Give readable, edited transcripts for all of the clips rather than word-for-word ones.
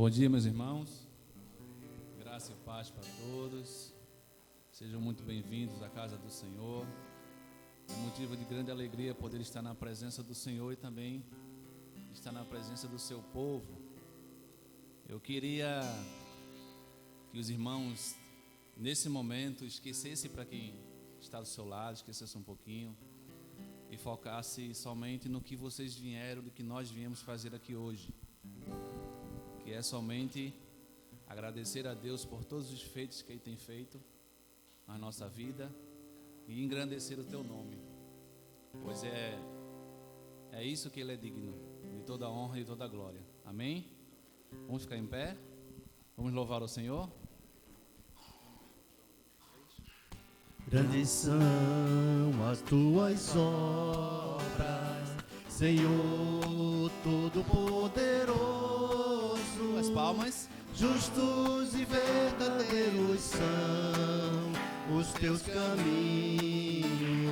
Bom dia, meus irmãos. Graça e paz para todos. Sejam muito bem-vindos à casa do Senhor. É motivo de grande alegria poder estar na presença do Senhor e também estar na presença do seu povo. Eu queria que os irmãos, nesse momento, esquecessem para quem está do seu lado, esquecessem um pouquinho e focassem somente no que vocês vieram, do que nós viemos fazer aqui hoje. Que é somente agradecer a Deus por todos os feitos que Ele tem feito na nossa vida e engrandecer o Teu nome, pois é isso que Ele é digno, de toda honra e toda glória. Amém? Vamos ficar em pé, vamos louvar o Senhor. Grandes são as Tuas obras, Senhor Todo-Poderoso. As palmas. Justos e verdadeiros são os Teus caminhos.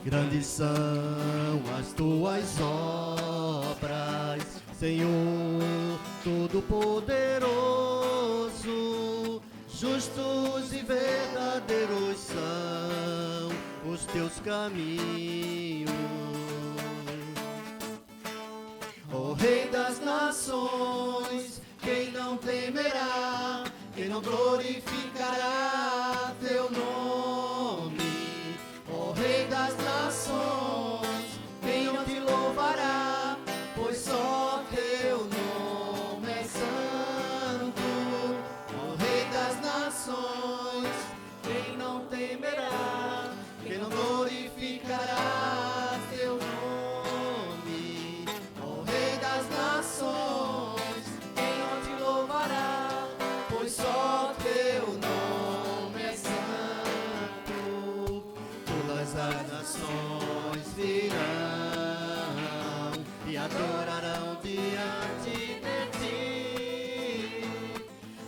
Grandes são as Tuas obras, Senhor Todo-Poderoso. Justos e verdadeiros são os Teus caminhos. Ó Rei das nações, quem não temerá, quem não glorificará Teu nome? Ó Rei das nações, quem não te louvará, pois só Teu nome é santo. Ó Rei das nações, quem não temerá, quem não glorificará Teu nome? Ó Rei das nações, quem não te louvará, pois só Teu nome é santo. Todas as nações virão e adorarão diante de Ti,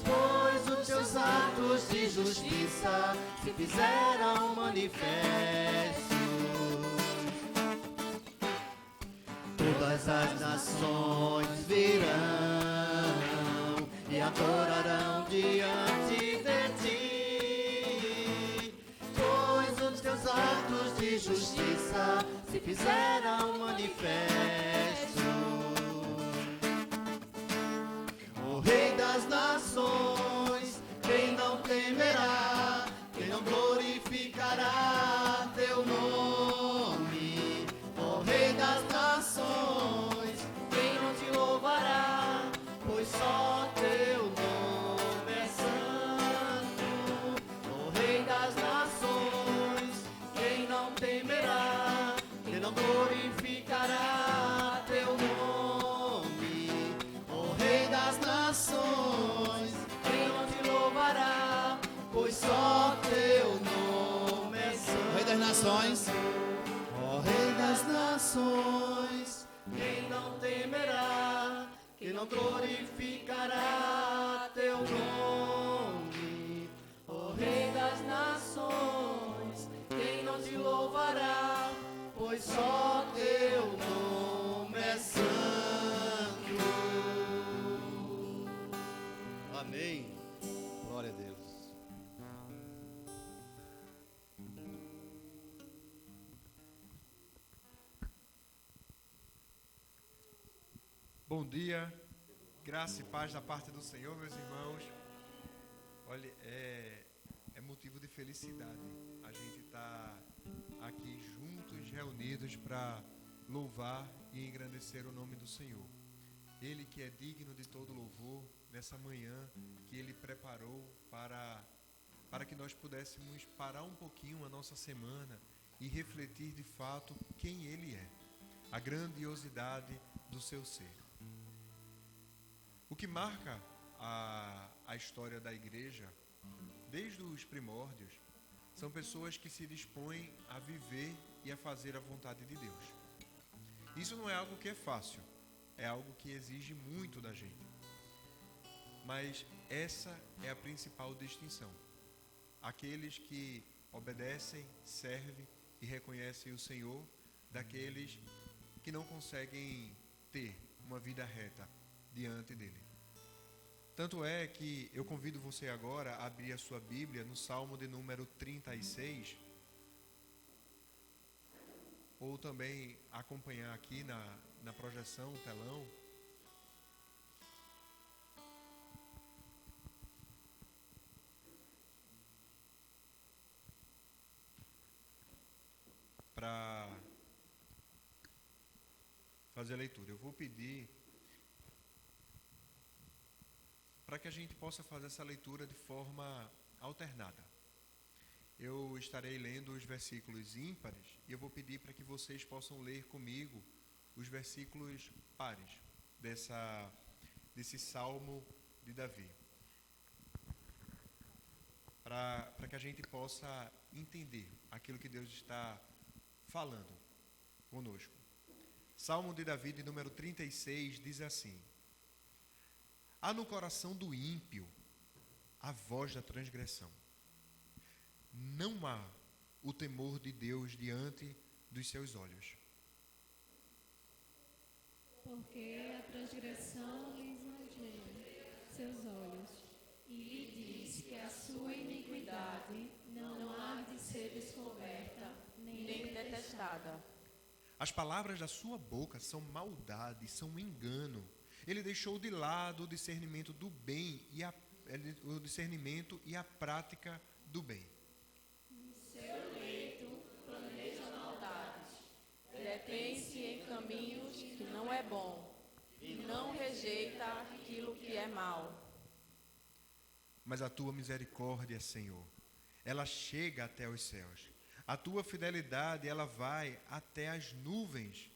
pois os Teus atos de justiça se fizeram manifestos. Todas as nações virão e adorarão diante de Ti, pois os Teus atos de justiça se fizeram manifestos. O Rei das nações, quem não temerá, quem não glorificará Teu nome? Ó Rei das nações, quem não te louvará, pois só Teu nome é santo. Ó Rei das nações, quem não temerá, quem não glorificará Teu nome? Ó Rei das nações, quem não te louvará, pois só Teu nome é santo. Rei das nações. Ó Rei das nações, quem não temerá, quem não glorificará Teu nome? Ó Rei das nações, quem não te louvará, pois só Teu nome é santo. Amém. Glória a Deus. Bom dia, graça e paz da parte do Senhor, meus irmãos. Olha, é motivo de felicidade a gente estar aqui juntos, reunidos para louvar e engrandecer o nome do Senhor. Ele que é digno de todo louvor, nessa manhã que Ele preparou para que nós pudéssemos parar um pouquinho a nossa semana e refletir de fato quem Ele é, a grandiosidade do seu ser. O que marca a história da igreja, desde os primórdios, são pessoas que se dispõem a viver e a fazer a vontade de Deus. Isso não é algo que é fácil, é algo que exige muito da gente. Mas essa é a principal distinção. Aqueles que obedecem, servem e reconhecem o Senhor, daqueles que não conseguem ter uma vida reta diante dele. Tanto é que eu convido você agora a abrir a sua Bíblia no Salmo de número 36, ou também acompanhar aqui na projeção, telão. Para fazer a leitura. Eu vou pedir para que a gente possa fazer essa leitura de forma alternada. Eu estarei lendo os versículos ímpares e eu vou pedir para que vocês possam ler comigo os versículos pares desse Salmo de Davi. Para que a gente possa entender aquilo que Deus está falando conosco. Salmo de Davi, de número 36, diz assim: há no coração do ímpio a voz da transgressão. Não há o temor de Deus diante dos seus olhos. Porque a transgressão lhe esmagia seus olhos, e lhe diz que a sua iniquidade não há de ser descoberta, nem detestada. As palavras da sua boca são maldade, são engano. Ele deixou de lado o discernimento do bem o discernimento e a prática do bem. Seu leito planeja maldades, detém-se em caminhos que não é bom, e não rejeita aquilo que é mal. Mas a tua misericórdia, Senhor, ela chega até os céus. A tua fidelidade, ela vai até as nuvens.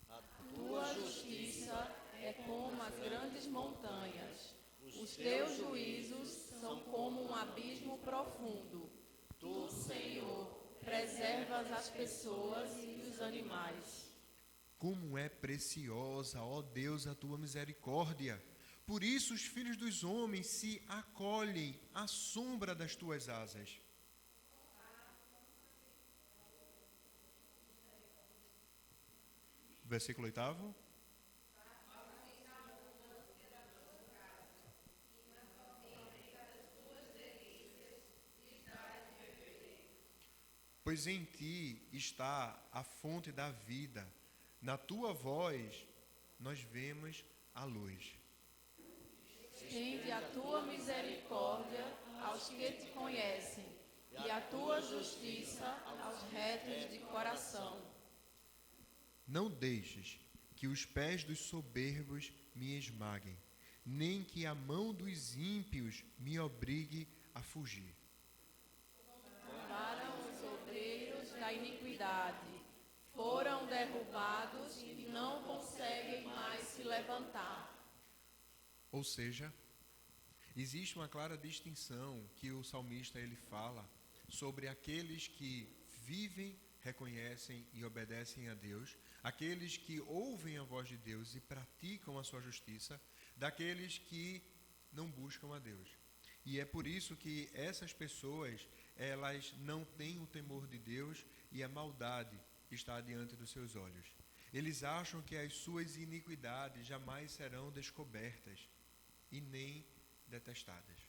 A tua justiça é como as grandes montanhas. Os teus juízos são como um abismo profundo. Tu, Senhor, preservas as pessoas e os animais. Como é preciosa, ó Deus, a tua misericórdia. Por isso os filhos dos homens se acolhem à sombra das tuas asas. Versículo 8. Pois em ti está a fonte da vida. Na tua voz nós vemos a luz. Estende a tua misericórdia aos que te conhecem, e a tua justiça aos retos de coração. Não deixes que os pés dos soberbos me esmaguem, nem que a mão dos ímpios me obrigue a fugir. Para os obreiros da iniquidade, foram derrubados e não conseguem mais se levantar. Ou seja, existe uma clara distinção que o salmista ele fala sobre aqueles que vivem, reconhecem e obedecem a Deus, aqueles que ouvem a voz de Deus e praticam a sua justiça, daqueles que não buscam a Deus. E é por isso que essas pessoas, elas não têm o temor de Deus e a maldade está diante dos seus olhos. Eles acham que as suas iniquidades jamais serão descobertas e nem detestadas.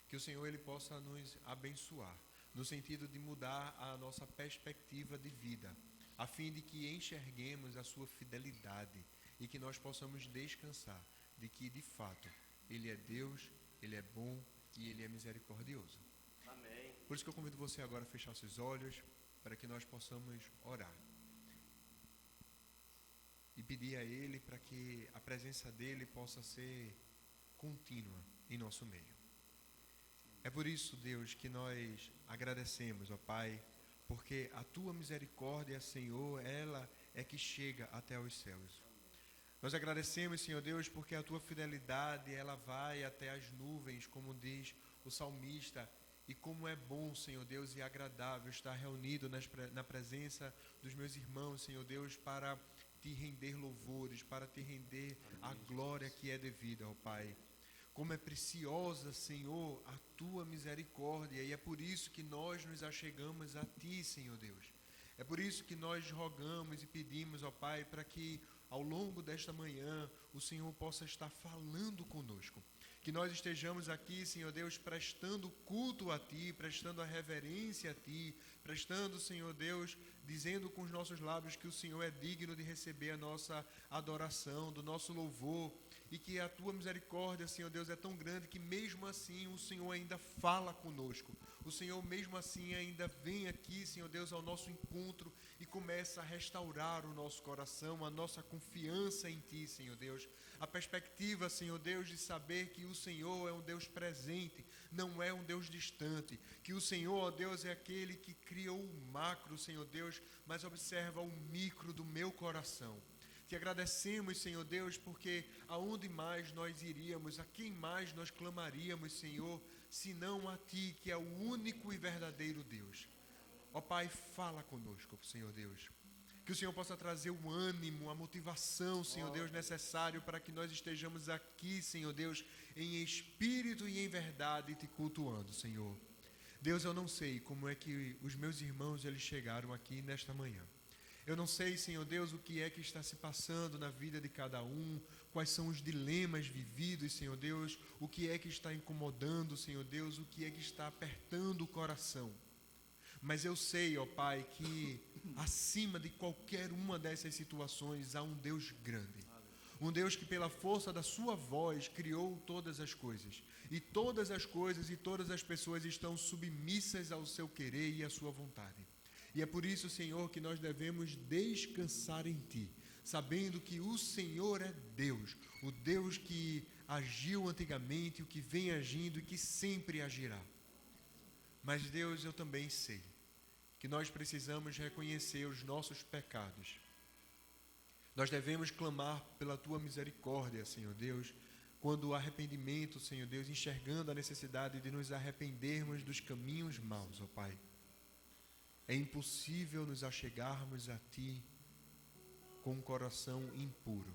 Que o Senhor ele possa nos abençoar, no sentido de mudar a nossa perspectiva de vida, a fim de que enxerguemos a sua fidelidade e que nós possamos descansar de que, de fato, Ele é Deus, Ele é bom e Ele é misericordioso. Amém. Por isso que eu convido você agora a fechar seus olhos, para que nós possamos orar. E pedir a Ele para que a presença dEle possa ser contínua em nosso meio. É por isso, Deus, que nós agradecemos, ó Pai, porque a Tua misericórdia, Senhor, ela é que chega até os céus. Nós agradecemos, Senhor Deus, porque a Tua fidelidade, ela vai até as nuvens, como diz o salmista, e como é bom, Senhor Deus, e agradável estar reunido na presença dos meus irmãos, Senhor Deus, para Te render louvores, para Te render a glória que é devida, ó Pai. Como é preciosa, Senhor, a Tua misericórdia, e é por isso que nós nos achegamos a Ti, Senhor Deus. É por isso que nós rogamos e pedimos, ó Pai, para que ao longo desta manhã, o Senhor possa estar falando conosco. Que nós estejamos aqui, Senhor Deus, prestando culto a Ti, prestando a reverência a Ti, prestando, Senhor Deus, dizendo com os nossos lábios que o Senhor é digno de receber a nossa adoração, do nosso louvor, e que a Tua misericórdia, Senhor Deus, é tão grande que mesmo assim o Senhor ainda fala conosco. O Senhor mesmo assim ainda vem aqui, Senhor Deus, ao nosso encontro e começa a restaurar o nosso coração, a nossa confiança em Ti, Senhor Deus. A perspectiva, Senhor Deus, de saber que o Senhor é um Deus presente, não é um Deus distante. Que o Senhor, ó Deus, é aquele que criou o macro, Senhor Deus, mas observa o micro do meu coração. Te agradecemos, Senhor Deus, porque aonde mais nós iríamos, a quem mais nós clamaríamos, Senhor, senão a Ti, que é o único e verdadeiro Deus. Ó Pai, fala conosco, Senhor Deus. Que o Senhor possa trazer o ânimo, a motivação, Senhor Deus, necessário para que nós estejamos aqui, Senhor Deus, em espírito e em verdade, te cultuando, Senhor. Deus, eu não sei como é que os meus irmãos eles chegaram aqui nesta manhã. Eu não sei, Senhor Deus, o que é que está se passando na vida de cada um, quais são os dilemas vividos, Senhor Deus, o que é que está incomodando, Senhor Deus, o que é que está apertando o coração. Mas eu sei, ó Pai, que acima de qualquer uma dessas situações há um Deus grande. Um Deus que pela força da sua voz criou todas as coisas. E todas as coisas e todas as pessoas estão submissas ao seu querer e à sua vontade. E é por isso, Senhor, que nós devemos descansar em Ti, sabendo que o Senhor é Deus, o Deus que agiu antigamente, o que vem agindo e que sempre agirá. Mas, Deus, eu também sei que nós precisamos reconhecer os nossos pecados. Nós devemos clamar pela Tua misericórdia, Senhor Deus, quando o arrependimento, Senhor Deus, enxergando a necessidade de nos arrependermos dos caminhos maus, ó Pai. É impossível nos achegarmos a Ti com um coração impuro,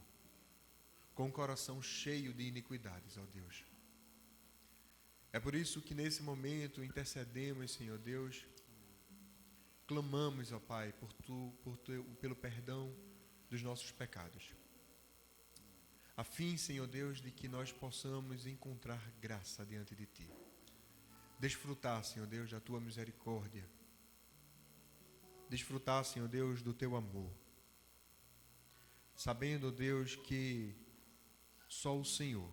com um coração cheio de iniquidades, ó Deus. É por isso que nesse momento intercedemos, Senhor Deus, clamamos, ó Pai, pelo perdão dos nossos pecados, a fim, Senhor Deus, de que nós possamos encontrar graça diante de Ti, desfrutar, Senhor Deus, da Tua misericórdia, desfrutar, Senhor Deus, do Teu amor, sabendo, Deus, que só o Senhor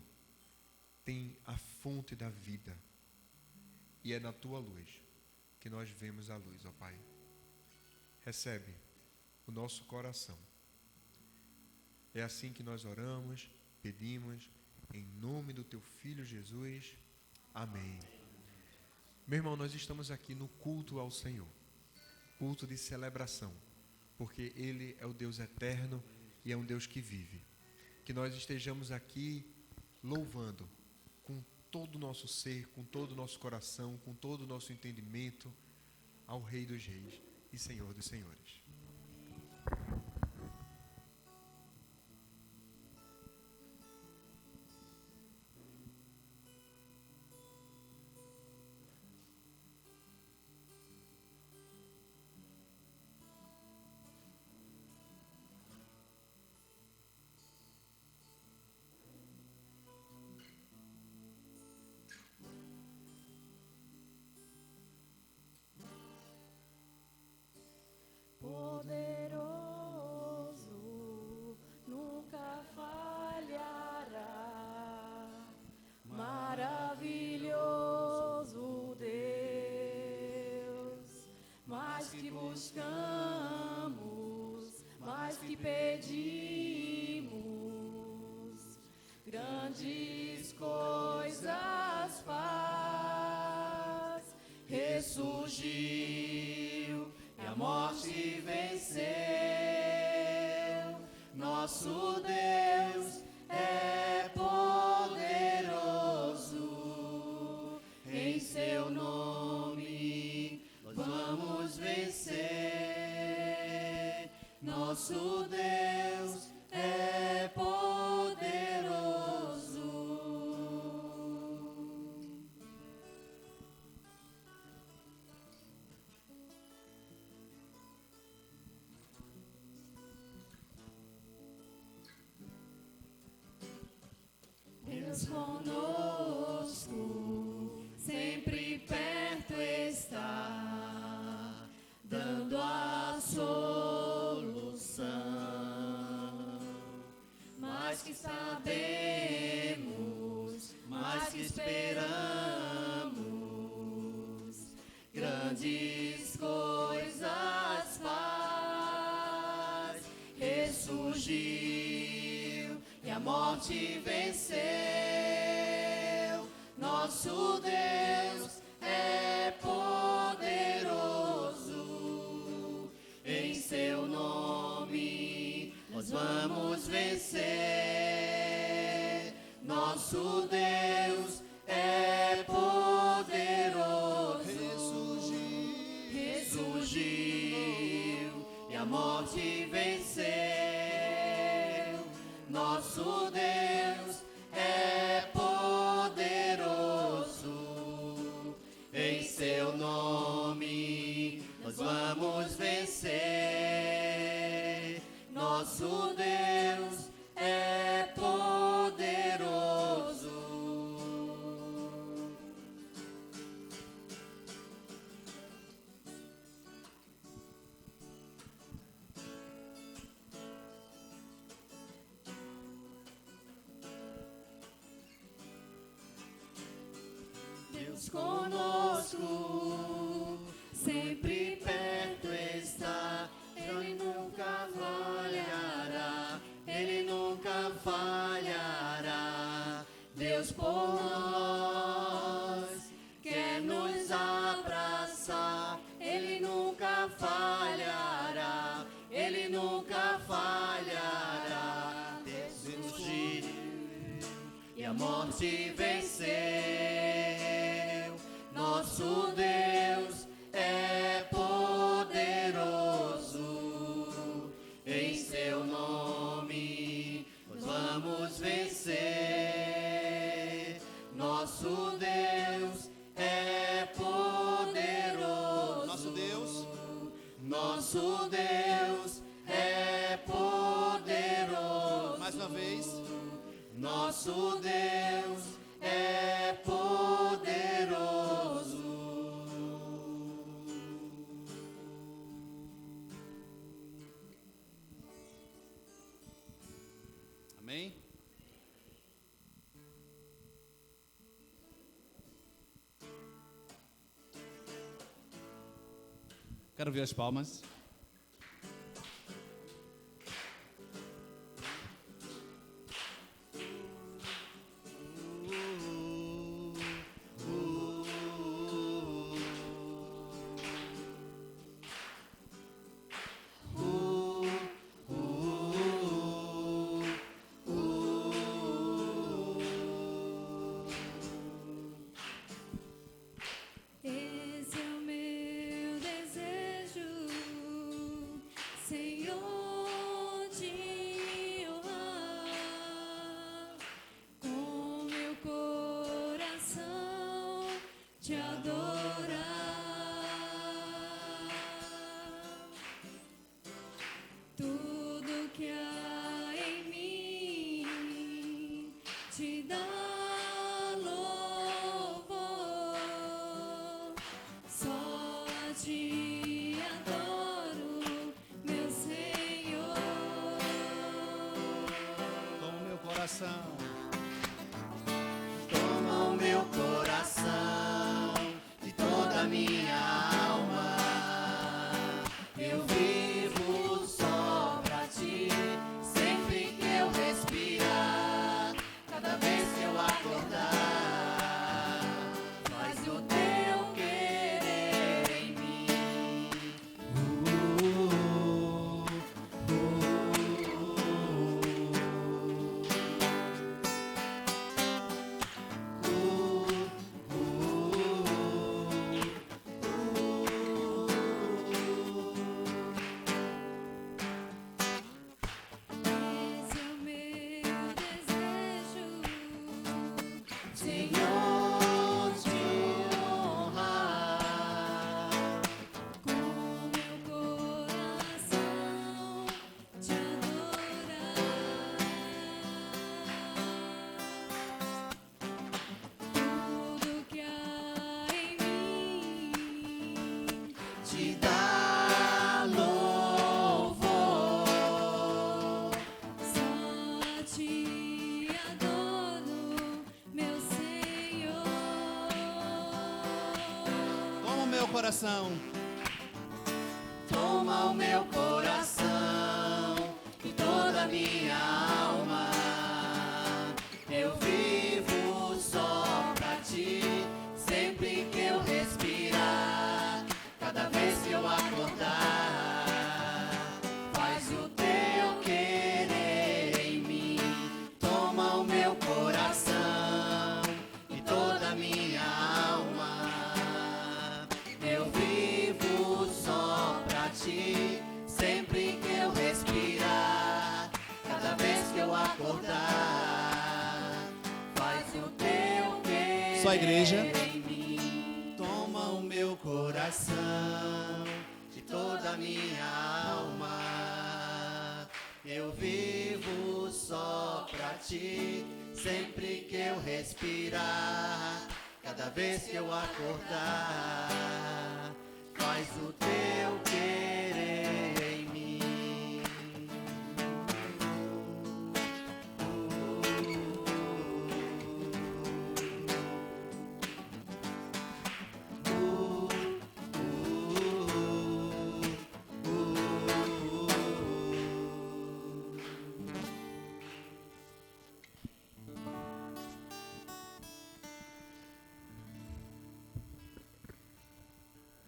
tem a fonte da vida e é na Tua luz que nós vemos a luz, ó Pai. Recebe o nosso coração. É assim que nós oramos, pedimos, em nome do Teu Filho Jesus. Amém. Meu irmão, nós estamos aqui no culto ao Senhor, culto de celebração, porque Ele é o Deus eterno e é um Deus que vive. Que nós estejamos aqui louvando com todo o nosso ser, com todo o nosso coração, com todo o nosso entendimento ao Rei dos Reis e Senhor dos Senhores. Poderoso, nunca falhará. Maravilhoso Deus, mais que buscamos, mais que pedimos, grandes coisas faz. Ressurgiu, a morte venceu. Nosso Deus é poderoso. Em seu nome vamos vencer. Nosso Deus é poderoso. Deus conosco, sempre perto está, dando a solução. Mais que sabemos, mais que esperamos, grandes coisas faz. Ressurgiu e a morte venceu. Nosso Deus é poderoso. Em seu nome nós vamos vencer. Nosso Deus é poderoso. Ressurgiu e a morte venceu. Nosso Deus é poderoso. Em seu nome nós vamos vencer. Nosso Deus é poderoso. Deus conosco, sempre perto está. Ele nunca falhará, Ele nunca falhará. Deus por nós quer nos abraçar. Ele nunca falhará, Ele nunca falhará. Deus surgiu e a morte venceu. Nosso Deus é poderoso. Em seu nome nós vamos vencer. Nosso Deus é poderoso. Nosso Deus é poderoso. Mais uma vez. Nosso Deus é poderoso. Amém? Quero ver as palmas. Esse é o meu desejo, Senhor, te honrar, com meu coração te adorar. Tudo que há em mim te dá louvor. Só te adoro, meu Senhor. Com o meu coração. Toma o meu coração e toda a minha alma. Eu vivo só pra ti, sempre que eu respirar, cada vez que eu acordar. Faz o teu querer em mim. Esse é o meu desejo, Senhor, te honrar, com meu coração te adorar. coração. Toma o meu coração e toda a minha alma. Eu vivo só pra ti, sempre que eu respirar, cada vez que eu acordar. Faz o teu querer em mim. Toma o meu coração e toda a minha alma. Eu vivo só pra ti, sempre que eu respirar, cada vez que eu acordar. Faz o teu querer Só a igreja. em mim. Toma o meu coração de toda a minha alma. Eu vivo só pra ti, sempre que eu respirar, cada vez que eu acordar. Faz o teu querer em mim.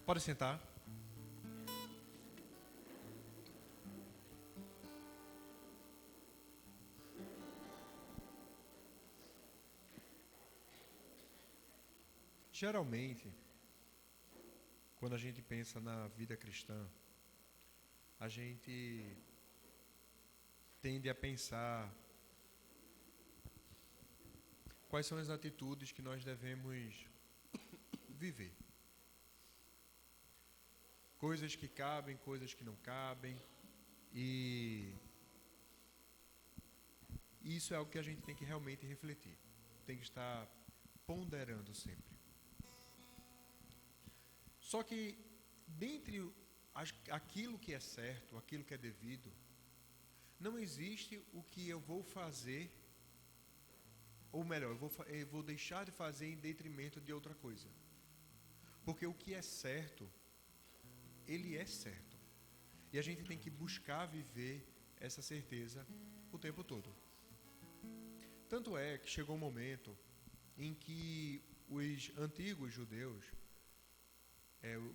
Pode sentar. Geralmente, quando a gente pensa na vida cristã, a gente tende a pensar quais são as atitudes que nós devemos viver. Coisas que cabem, coisas que não cabem, e isso é algo que a gente tem que realmente refletir, tem que estar ponderando sempre. Só que, dentre aquilo que é certo, aquilo que é devido, não existe o que eu vou fazer, ou melhor, eu vou deixar de fazer em detrimento de outra coisa. Porque o que é certo, ele é certo. E a gente tem que buscar viver essa certeza o tempo todo. Tanto é que chegou um momento em que os antigos judeus,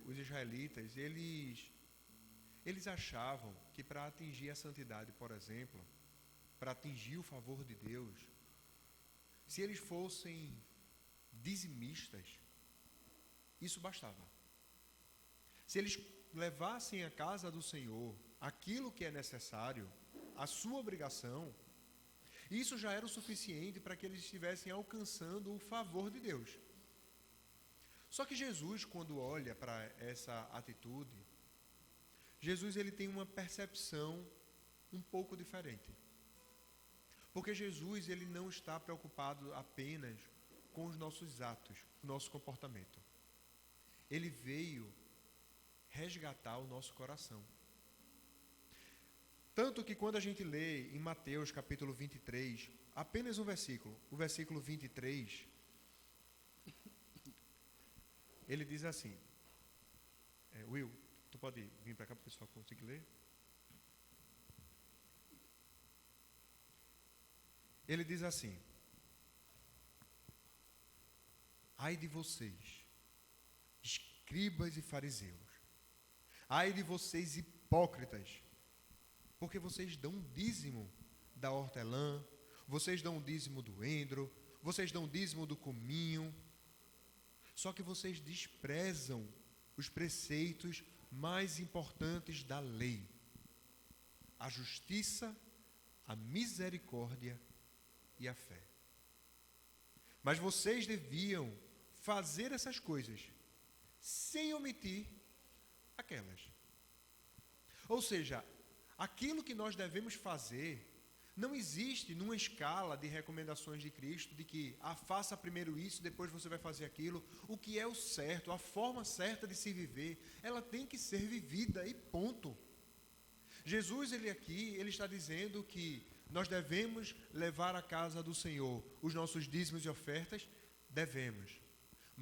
os israelitas, eles achavam que para atingir a santidade, por exemplo, para atingir o favor de Deus, se eles fossem dizimistas, isso bastava. Se eles levassem à casa do Senhor aquilo que é necessário, a sua obrigação, isso já era o suficiente para que eles estivessem alcançando o favor de Deus. Só que Jesus, quando olha para essa atitude, Jesus ele tem uma percepção um pouco diferente. Porque Jesus ele não está preocupado apenas com os nossos atos, o nosso comportamento. Ele veio resgatar o nosso coração. Tanto que quando a gente lê em Mateus capítulo 23, apenas um versículo, o versículo 23, ele diz assim, Will, tu pode vir para cá para o pessoal conseguir ler? Ele diz assim: ai de vocês, escribas e fariseus, ai de vocês hipócritas, porque vocês dão dízimo da hortelã, vocês dão dízimo do endro, vocês dão dízimo do cominho, só que vocês desprezam os preceitos mais importantes da lei: a justiça, a misericórdia e a fé. Mas vocês deviam fazer essas coisas sem omitir aquelas. Ou seja, aquilo que nós devemos fazer não existe numa escala de recomendações de Cristo, de que faça primeiro isso, depois você vai fazer aquilo. O que é o certo, a forma certa de se viver, ela tem que ser vivida e ponto. Jesus, ele está dizendo que nós devemos levar à casa do Senhor os nossos dízimos e ofertas, devemos.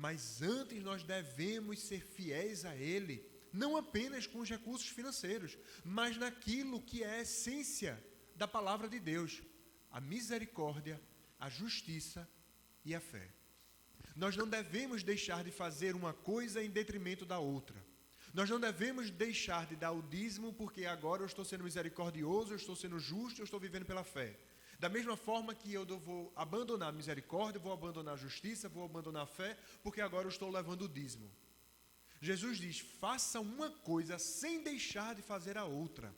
Mas antes nós devemos ser fiéis a Ele, não apenas com os recursos financeiros, mas naquilo que é a essência da palavra de Deus: a misericórdia, a justiça e a fé. Nós não devemos deixar de fazer uma coisa em detrimento da outra. Nós não devemos deixar de dar o dízimo porque agora eu estou sendo misericordioso, eu estou sendo justo, eu estou vivendo pela fé. Da mesma forma que eu vou abandonar a misericórdia, vou abandonar a justiça, vou abandonar a fé, porque agora eu estou levando o dízimo. Jesus diz: faça uma coisa sem deixar de fazer a outra.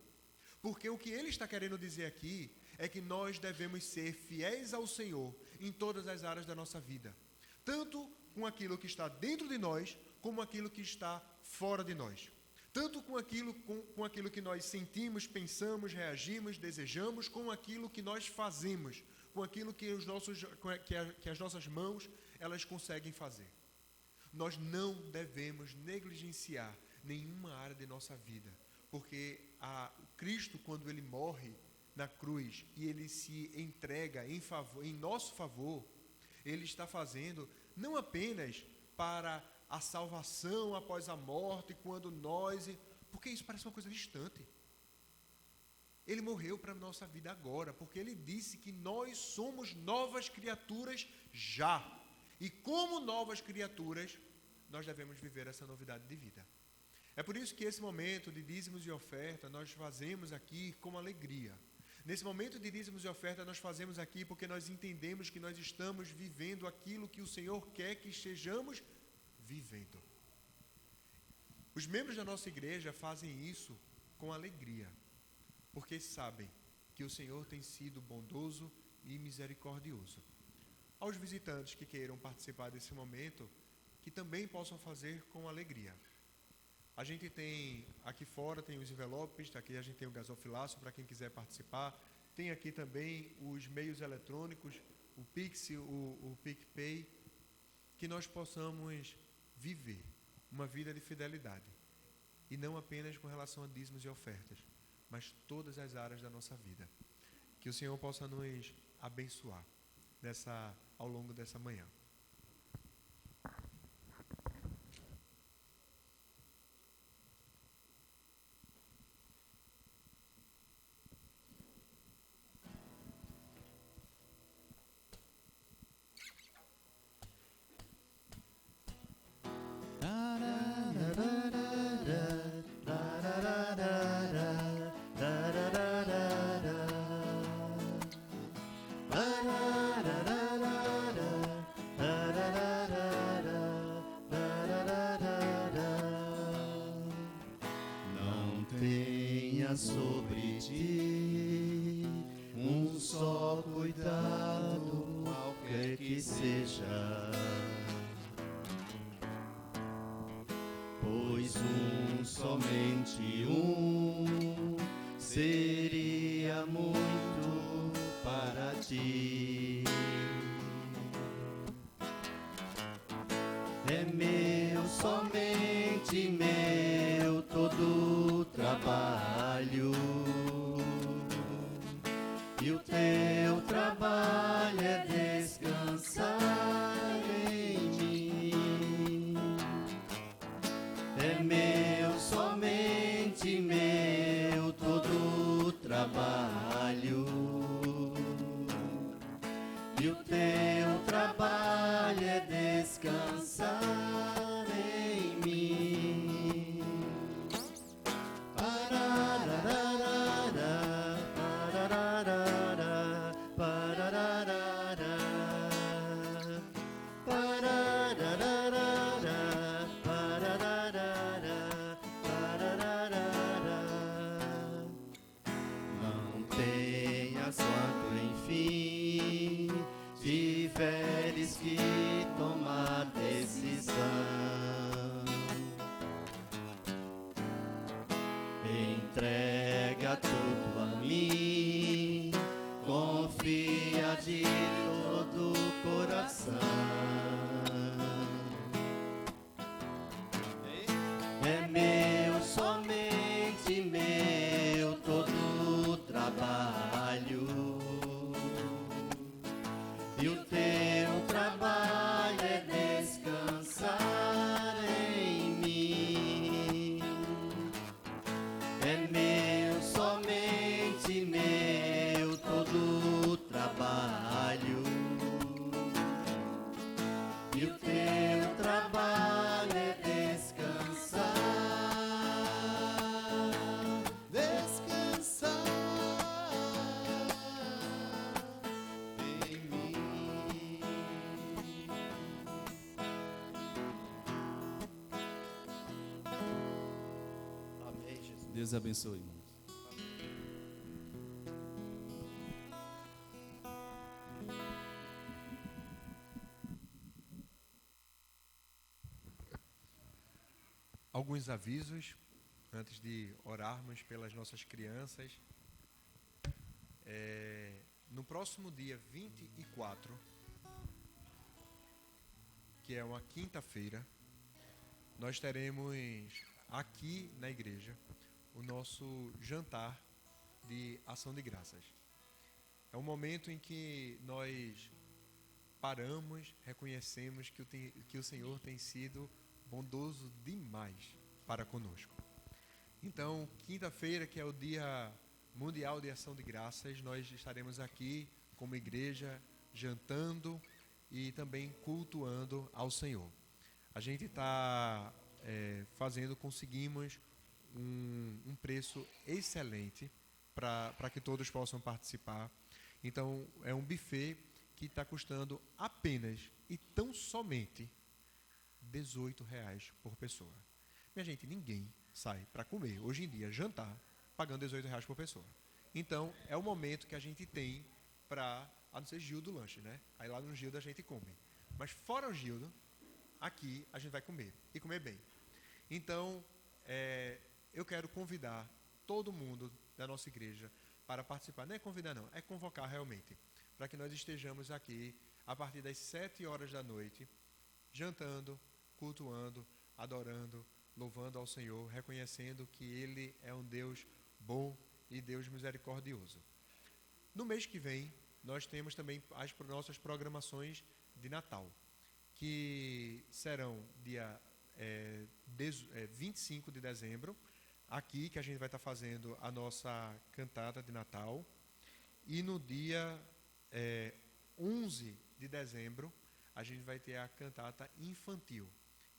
Porque o que ele está querendo dizer aqui é que nós devemos ser fiéis ao Senhor em todas as áreas da nossa vida. Tanto com aquilo que está dentro de nós, como aquilo que está fora de nós. Tanto com aquilo que nós sentimos, pensamos, reagimos, desejamos, com aquilo que nós fazemos, com aquilo que as nossas mãos elas conseguem fazer. Nós não devemos negligenciar nenhuma área de nossa vida, porque Cristo, quando ele morre na cruz e ele se entrega em nosso favor, ele está fazendo não apenas para a salvação após a morte, porque isso parece uma coisa distante. Ele morreu para a nossa vida agora, porque ele disse que nós somos novas criaturas já. E como novas criaturas, nós devemos viver essa novidade de vida. É por isso que esse momento de dízimos e oferta nós fazemos aqui com alegria. Nesse momento de dízimos e oferta nós fazemos aqui porque nós entendemos que nós estamos vivendo aquilo que o Senhor quer que estejamos vivendo. Os membros da nossa igreja fazem isso com alegria, porque sabem que o Senhor tem sido bondoso e misericordioso. Aos visitantes que queiram participar desse momento, que também possam fazer com alegria. A gente tem, aqui fora tem os envelopes, aqui a gente tem o gasofilaço para quem quiser participar. Tem aqui também os meios eletrônicos, o Pix, o PicPay, que nós possamos viver uma vida de fidelidade. E não apenas com relação a dízimos e ofertas, mas todas as áreas da nossa vida. Que o Senhor possa nos abençoar ao longo dessa manhã. Sobre ti só cuidado, qualquer que seja, pois somente seria muito para ti. É meu, somente meu, todo o trabalho, e o teu trabalho é descansar em mim. É meu, somente meu, todo o trabalho, e o teu trabalho é descansar em mim. Não tenhas quanto enfim tiveres que tomar decisão. Entrega tudo a mim, confia de todo o coração. É meu, somente meu, todo o trabalho, e o teu trabalho Deus abençoe, irmãos. Alguns avisos antes de orarmos pelas nossas crianças. No próximo dia 24, que é uma quinta-feira, nós teremos aqui na igreja o nosso jantar de ação de graças. É um momento em que nós paramos, reconhecemos que o Senhor tem sido bondoso demais para conosco. Então, quinta-feira, que é o Dia Mundial de Ação de Graças, nós estaremos aqui como igreja jantando e também cultuando ao Senhor. A gente está conseguimos um preço excelente para que todos possam participar. Então, é um buffet que está custando apenas e tão somente R$18 por pessoa. Minha gente, ninguém sai para comer, hoje em dia, jantar, pagando R$18 por pessoa. Então, é o momento que a gente tem para, a não ser Gildo lanche, né? Aí lá no Gildo a gente come. Mas fora o Gildo, aqui a gente vai comer, e comer bem. Então, eu quero convidar todo mundo da nossa igreja para participar. Não é convidar não, é convocar realmente, para que nós estejamos aqui a partir das 7 horas da noite, jantando, cultuando, adorando, louvando ao Senhor, reconhecendo que Ele é um Deus bom e Deus misericordioso. No mês que vem, nós temos também as nossas programações de Natal, que serão dia 25 de dezembro, aqui que a gente vai estar fazendo a nossa cantada de Natal, e no dia 11 de dezembro, a gente vai ter a cantata infantil.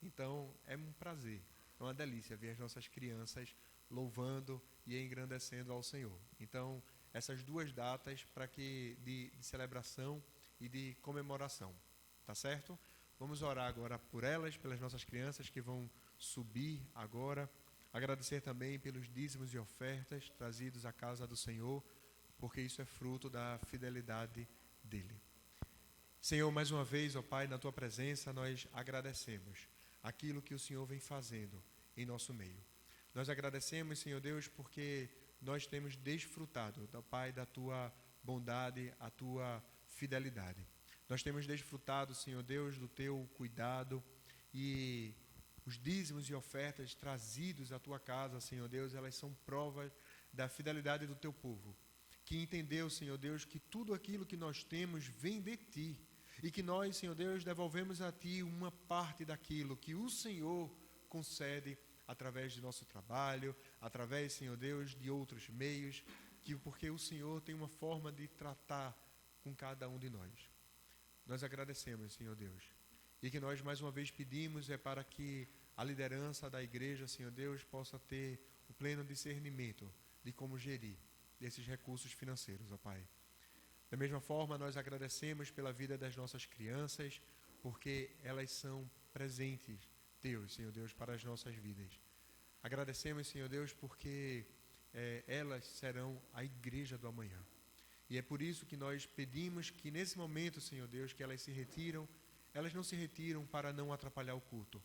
Então, é um prazer, é uma delícia ver as nossas crianças louvando e engrandecendo ao Senhor. Então, essas duas datas para que de celebração e de comemoração, tá certo? Vamos orar agora por elas, pelas nossas crianças que vão subir agora. Agradecer também pelos dízimos e ofertas trazidos à casa do Senhor, porque isso é fruto da fidelidade dEle. Senhor, mais uma vez, ó Pai, na Tua presença, nós agradecemos aquilo que o Senhor vem fazendo em nosso meio. Nós agradecemos, Senhor Deus, porque nós temos desfrutado, ó Pai, da Tua bondade, a Tua fidelidade. Nós temos desfrutado, Senhor Deus, do Teu cuidado, e os dízimos e ofertas trazidos à Tua casa, Senhor Deus, elas são provas da fidelidade do Teu povo, que entendeu, Senhor Deus, que tudo aquilo que nós temos vem de Ti, e que nós, Senhor Deus, devolvemos a Ti uma parte daquilo que o Senhor concede através de nosso trabalho, através, Senhor Deus, de outros meios, porque o Senhor tem uma forma de tratar com cada um de nós. Nós agradecemos, Senhor Deus, e que nós mais uma vez pedimos para que a liderança da igreja, Senhor Deus, possa ter o pleno discernimento de como gerir desses recursos financeiros, ó Pai. Da mesma forma, nós agradecemos pela vida das nossas crianças, porque elas são presentes Teus, Senhor Deus, para as nossas vidas. Agradecemos, Senhor Deus, porque elas serão a igreja do amanhã. E é por isso que nós pedimos que nesse momento, Senhor Deus, que elas se retiram, elas não se retiram para não atrapalhar o culto.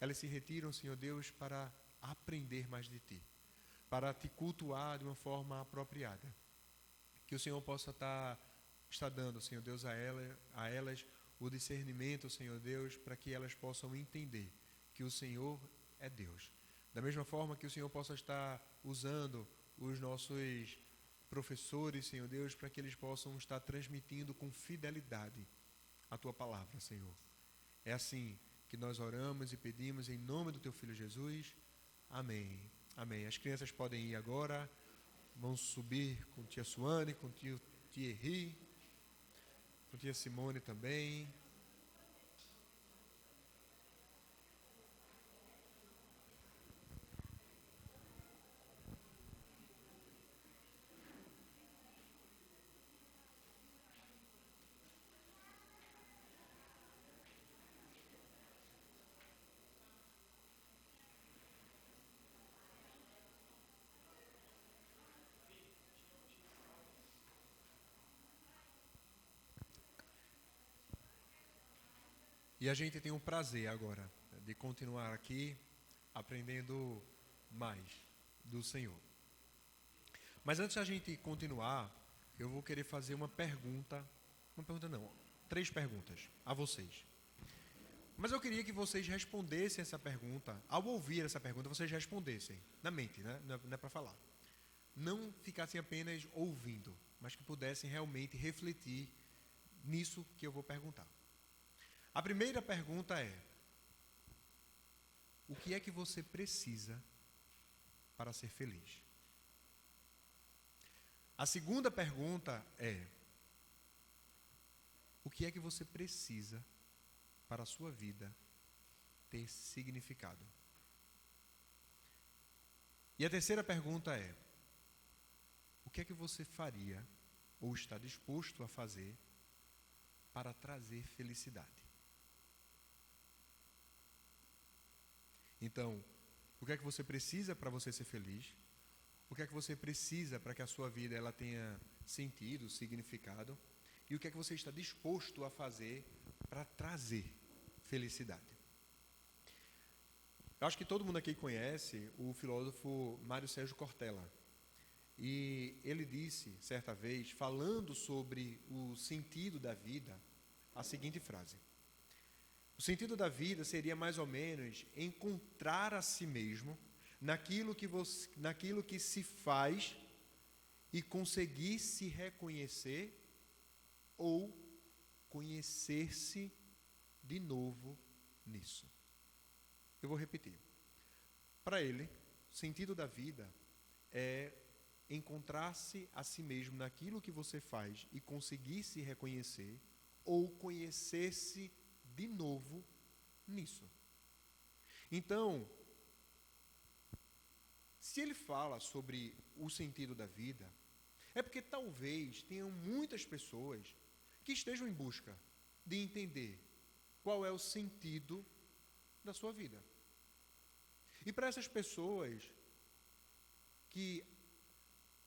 Elas se retiram, Senhor Deus, para aprender mais de Ti, para Te cultuar de uma forma apropriada. Que o Senhor possa estar dando, Senhor Deus, a elas o discernimento, Senhor Deus, para que elas possam entender que o Senhor é Deus. Da mesma forma que o Senhor possa estar usando os nossos professores, Senhor Deus, para que eles possam estar transmitindo com fidelidade a Tua palavra, Senhor. É assim que nós oramos e pedimos em nome do Teu Filho Jesus. Amém. Amém. As crianças podem ir agora. Vão subir com tia Suane, com tio Thierry, com tia Simone também. E a gente tem o prazer agora de continuar aqui aprendendo mais do Senhor. Mas antes da gente continuar, eu vou querer fazer uma pergunta não, 3 perguntas a vocês. Mas eu queria que vocês respondessem essa pergunta, ao ouvir essa pergunta, vocês respondessem na mente, né? Não é para falar. Não ficassem apenas ouvindo, mas que pudessem realmente refletir nisso que eu vou perguntar. A primeira pergunta é: o que é que você precisa para ser feliz? A segunda pergunta é: o que é que você precisa para a sua vida ter significado? E a terceira pergunta é: o que é que você faria ou está disposto a fazer para trazer felicidade? Então, o que é que você precisa para você ser feliz? O que é que você precisa para que a sua vida ela tenha sentido, significado? E o que é que você está disposto a fazer para trazer felicidade? Eu acho que todo mundo aqui conhece o filósofo Mário Sérgio Cortella. E ele disse, certa vez, falando sobre o sentido da vida, a seguinte frase: o sentido da vida seria mais ou menos encontrar a si mesmo naquilo que se faz e conseguir se reconhecer ou conhecer-se de novo nisso. Eu vou repetir. Para ele, o sentido da vida é encontrar-se a si mesmo naquilo que você faz e conseguir se reconhecer ou conhecer-se de novo nisso. Então, se ele fala sobre o sentido da vida, é porque talvez tenham muitas pessoas que estejam em busca de entender qual é o sentido da sua vida. E para essas pessoas que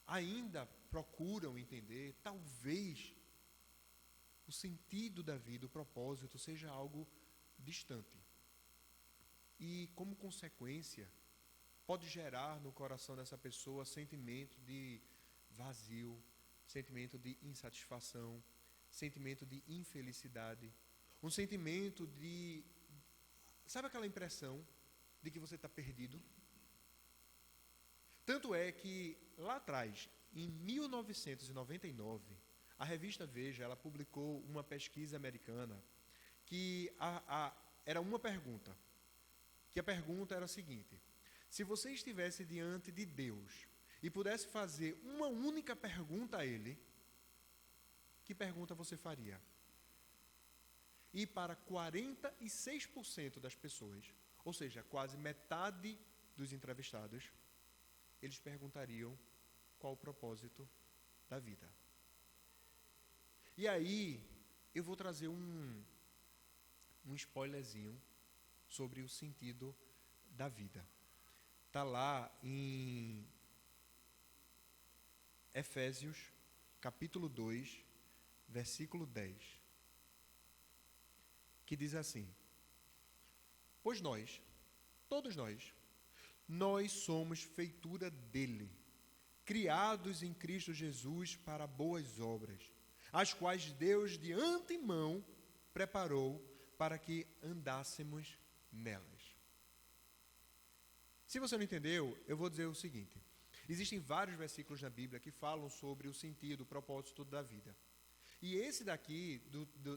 ainda procuram entender, talvez o sentido da vida, o propósito, seja algo distante. E, como consequência, pode gerar no coração dessa pessoa sentimento de vazio, sentimento de insatisfação, sentimento de infelicidade, um sentimento de... Sabe aquela impressão de que você está perdido? Tanto é que, lá atrás, em 1999, a revista Veja, ela publicou uma pesquisa americana que era uma pergunta. Que a pergunta era a seguinte: se você estivesse diante de Deus e pudesse fazer uma única pergunta a Ele, que pergunta você faria? E para 46% das pessoas, ou seja, quase metade dos entrevistados, eles perguntariam qual o propósito da vida. E aí, eu vou trazer um spoilerzinho sobre o sentido da vida. Está lá em Efésios, capítulo 2, versículo 10, que diz assim: pois nós, todos nós somos feitura dele, criados em Cristo Jesus para boas obras, as quais Deus de antemão preparou para que andássemos nelas. Se você não entendeu, eu vou dizer o seguinte: existem vários versículos na Bíblia que falam sobre o sentido, o propósito da vida. E esse daqui,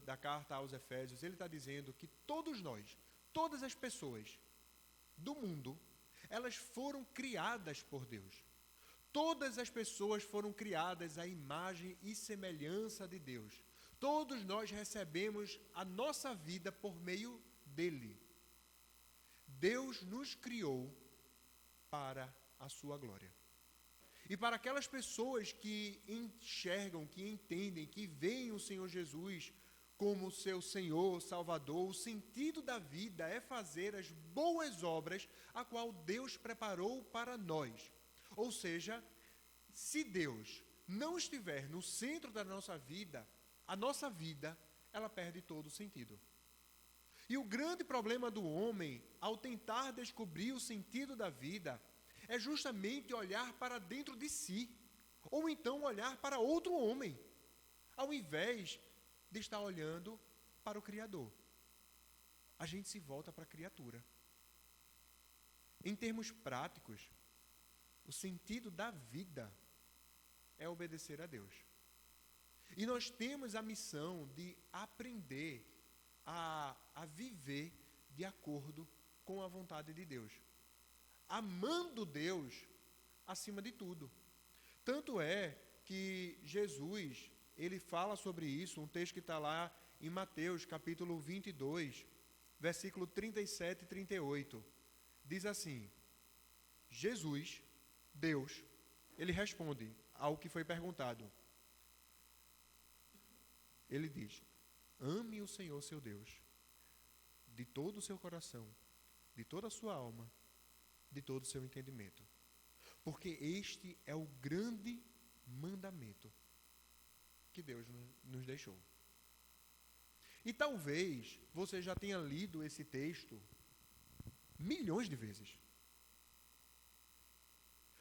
da carta aos Efésios, ele está dizendo que todos nós, todas as pessoas do mundo, elas foram criadas por Deus. Todas as pessoas foram criadas à imagem e semelhança de Deus. Todos nós recebemos a nossa vida por meio dele. Deus nos criou para a sua glória. E para aquelas pessoas que enxergam, que entendem, que veem o Senhor Jesus como seu Senhor, Salvador, o sentido da vida é fazer as boas obras a qual Deus preparou para nós. Ou seja, se Deus não estiver no centro da nossa vida, a nossa vida, ela perde todo o sentido. E o grande problema do homem, ao tentar descobrir o sentido da vida, é justamente olhar para dentro de si, ou então olhar para outro homem, ao invés de estar olhando para o Criador. A gente se volta para a criatura. Em termos práticos, o sentido da vida é obedecer a Deus. E nós temos a missão de aprender a viver de acordo com a vontade de Deus, amando Deus acima de tudo. Tanto é que Jesus, ele fala sobre isso, um texto que está lá em Mateus, capítulo 22, versículo 37 e 38. Diz assim: Jesus, Deus, ele responde ao que foi perguntado. Ele diz: ame o Senhor seu Deus de todo o seu coração, de toda a sua alma, de todo o seu entendimento. Porque este é o grande mandamento que Deus nos deixou. E talvez você já tenha lido esse texto milhões de vezes.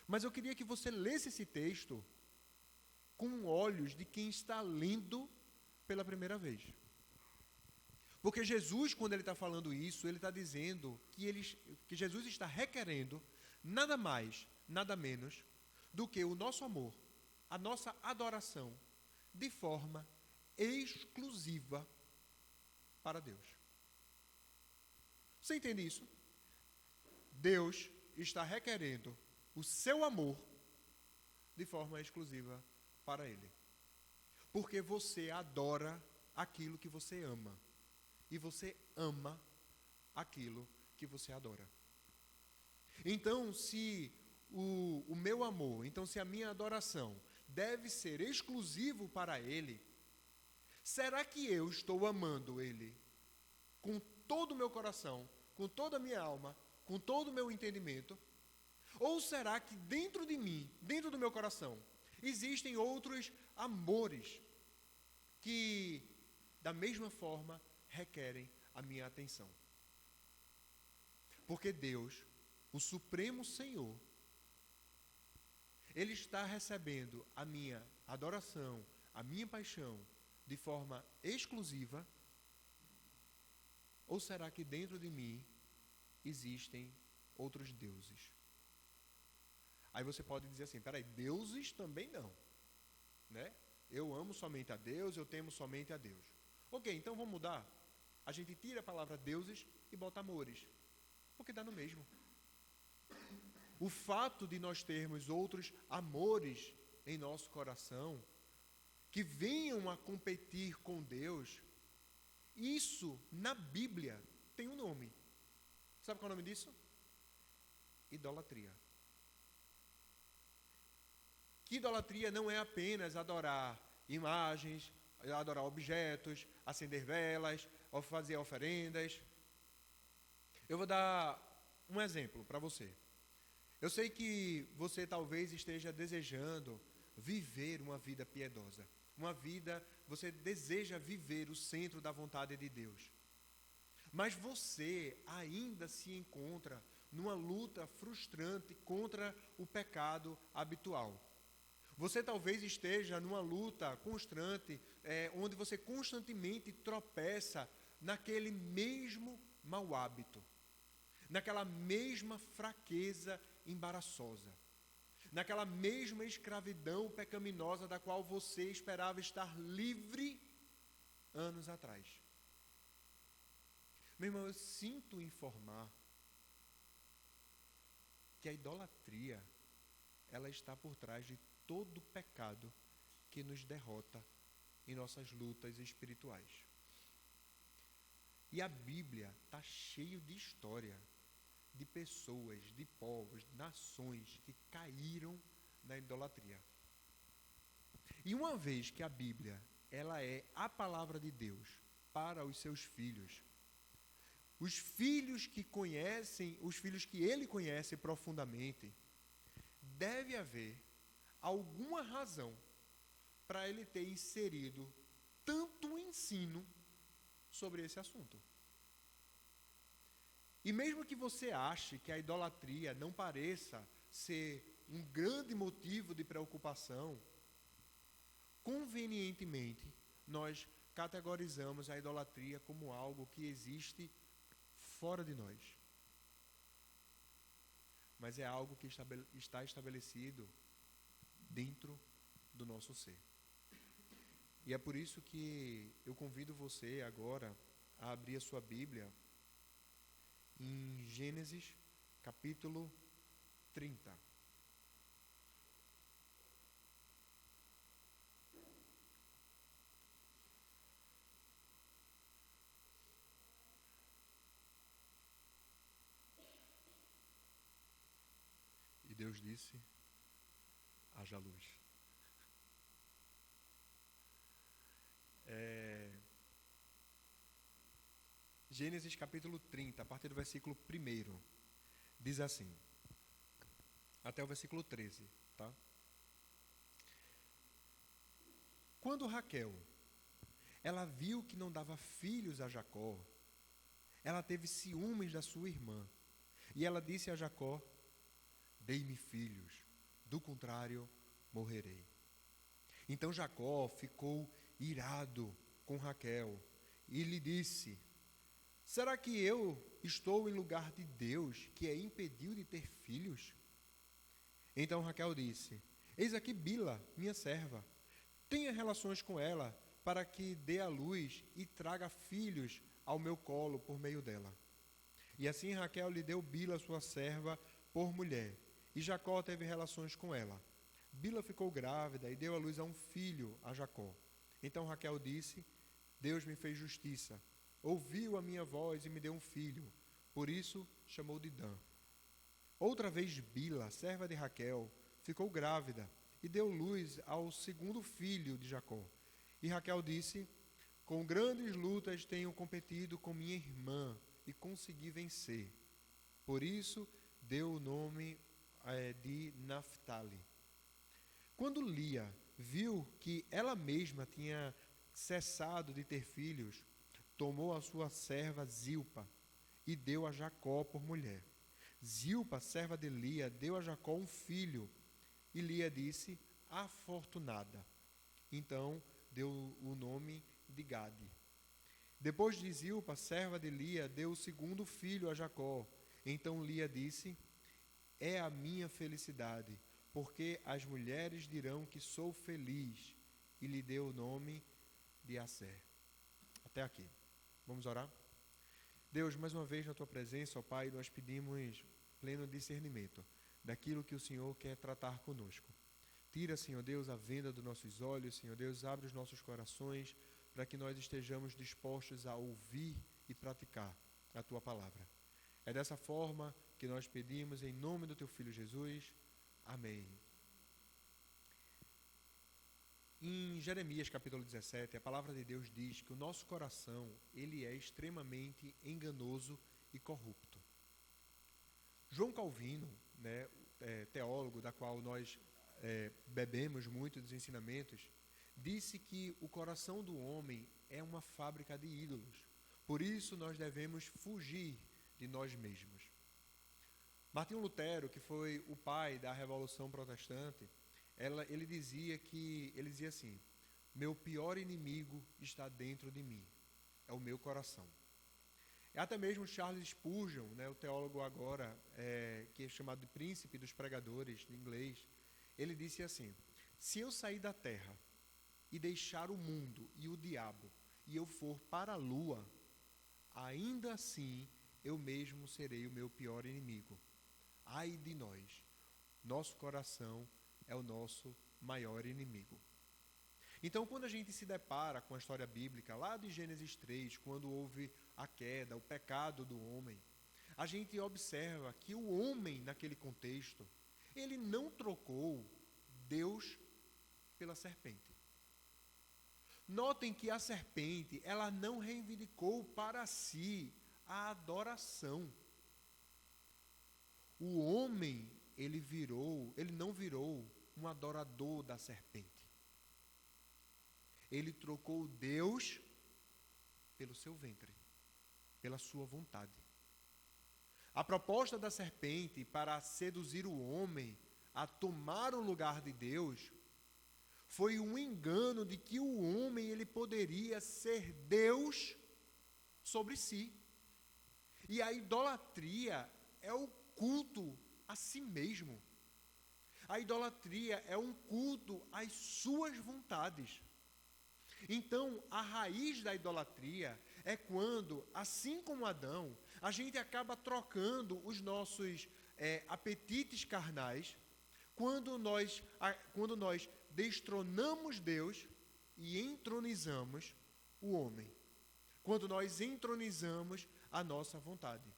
Mas eu queria que você lesse esse texto com olhos de quem está lendo pela primeira vez. Porque Jesus, quando ele está falando isso, ele está dizendo que Jesus está requerendo nada mais, nada menos do que o nosso amor, a nossa adoração, de forma exclusiva para Deus. Você entende isso? Deus está requerendo o seu amor de forma exclusiva para Ele. Porque você adora aquilo que você ama. E você ama aquilo que você adora. Então, se o meu amor, então se a minha adoração deve ser exclusivo para Ele, será que eu estou amando Ele com todo o meu coração, com toda a minha alma, com todo o meu entendimento? Ou será que dentro de mim, dentro do meu coração, existem outros amores que, da mesma forma, requerem a minha atenção? Porque Deus, o Supremo Senhor, Ele está recebendo a minha adoração, a minha paixão, de forma exclusiva? Ou será que dentro de mim existem outros deuses? Aí você pode dizer assim: peraí, deuses também não, né? Eu amo somente a Deus, eu temo somente a Deus. Ok, então vamos mudar. A gente tira a palavra deuses e bota amores, porque dá no mesmo. O fato de nós termos outros amores em nosso coração, que venham a competir com Deus, isso na Bíblia tem um nome. Sabe qual é o nome disso? Idolatria. Que idolatria não é apenas adorar imagens, adorar objetos, acender velas, ou fazer oferendas. Eu vou dar um exemplo para você. Eu sei que você talvez esteja desejando viver uma vida piedosa. Você deseja viver o centro da vontade de Deus. Mas você ainda se encontra numa luta frustrante contra o pecado habitual. Você talvez esteja numa luta constante, onde você constantemente tropeça naquele mesmo mau hábito, naquela mesma fraqueza embaraçosa, naquela mesma escravidão pecaminosa da qual você esperava estar livre anos atrás. Meu irmão, eu sinto informar que a idolatria, ela está por trás de todo o pecado que nos derrota em nossas lutas espirituais. E a Bíblia está cheia de história de pessoas, de povos, de nações que caíram na idolatria. E uma vez que a Bíblia, ela é a palavra de Deus para os seus filhos, os filhos que conhecem, os filhos que ele conhece profundamente, deve haver alguma razão para ele ter inserido tanto ensino sobre esse assunto. E mesmo que você ache que a idolatria não pareça ser um grande motivo de preocupação, convenientemente, nós categorizamos a idolatria como algo que existe fora de nós. Mas é algo que está estabelecido dentro do nosso ser. E é por isso que eu convido você agora a abrir a sua Bíblia em Gênesis, capítulo 30. E Deus disse: haja luz. Gênesis capítulo 30, a partir do versículo 1, diz assim, até o versículo 13, tá? Quando Raquel, ela viu que não dava filhos a Jacó, ela teve ciúmes da sua irmã, e ela disse a Jacó: dei-me filhos, do contrário, morrerei. Então Jacó ficou irado com Raquel e lhe disse: será que eu estou em lugar de Deus, que a impediu de ter filhos? Então Raquel disse: eis aqui Bila, minha serva, tenha relações com ela, para que dê à luz e traga filhos ao meu colo por meio dela. E assim Raquel lhe deu Bila, sua serva, por mulher, e Jacó teve relações com ela. Bila ficou grávida e deu à luz a um filho a Jacó. Então Raquel disse: Deus me fez justiça, ouviu a minha voz e me deu um filho, por isso chamou de Dan. Outra vez Bila, serva de Raquel, ficou grávida e deu luz ao segundo filho de Jacó. E Raquel disse: com grandes lutas tenho competido com minha irmã e consegui vencer. Por isso deu o nome de Naphtali. Quando Lia viu que ela mesma tinha cessado de ter filhos, tomou a sua serva Zilpa e deu a Jacó por mulher. Zilpa, serva de Lia, deu a Jacó um filho, e Lia disse: afortunada. Então deu o nome de Gade. Depois de Zilpa, serva de Lia, deu o segundo filho a Jacó. Então Lia disse: é a minha felicidade, porque as mulheres dirão que sou feliz. E lhe deu o nome de Asser. Até aqui. Vamos orar? Deus, mais uma vez na tua presença, ó Pai, nós pedimos pleno discernimento daquilo que o Senhor quer tratar conosco. Tira, Senhor Deus, a venda dos nossos olhos, Senhor Deus, abre os nossos corações para que nós estejamos dispostos a ouvir e praticar a tua palavra. É dessa forma que nós pedimos em nome do teu Filho Jesus. Amém. Em Jeremias capítulo 17, a palavra de Deus diz que o nosso coração, ele é extremamente enganoso e corrupto. João Calvino, teólogo da qual nós bebemos muito dos ensinamentos, disse que o coração do homem é uma fábrica de ídolos. Por isso nós devemos fugir de nós mesmos. Martinho Lutero, que foi o pai da Revolução Protestante, ele dizia assim: meu pior inimigo está dentro de mim, é o meu coração. Até mesmo Charles Spurgeon, o teólogo agora, que é chamado de príncipe dos pregadores em inglês, ele disse assim: se eu sair da terra e deixar o mundo e o diabo, e eu for para a lua, ainda assim eu mesmo serei o meu pior inimigo. Ai de nós, nosso coração é o nosso maior inimigo. Então, quando a gente se depara com a história bíblica, lá de Gênesis 3, quando houve a queda, o pecado do homem, a gente observa que o homem, naquele contexto, ele não trocou Deus pela serpente. Notem que a serpente, ela não reivindicou para si a adoração. O homem, ele não virou um adorador da serpente. Ele trocou Deus pelo seu ventre, pela sua vontade. A proposta da serpente para seduzir o homem a tomar o lugar de Deus foi um engano de que o homem ele poderia ser Deus sobre si. E a idolatria é o culto a si mesmo. A idolatria é um culto às suas vontades. Então, a raiz da idolatria é quando, assim como Adão, a gente acaba trocando os nossos apetites carnais, quando nós destronamos Deus e entronizamos o homem. Quando nós entronizamos a nossa vontade.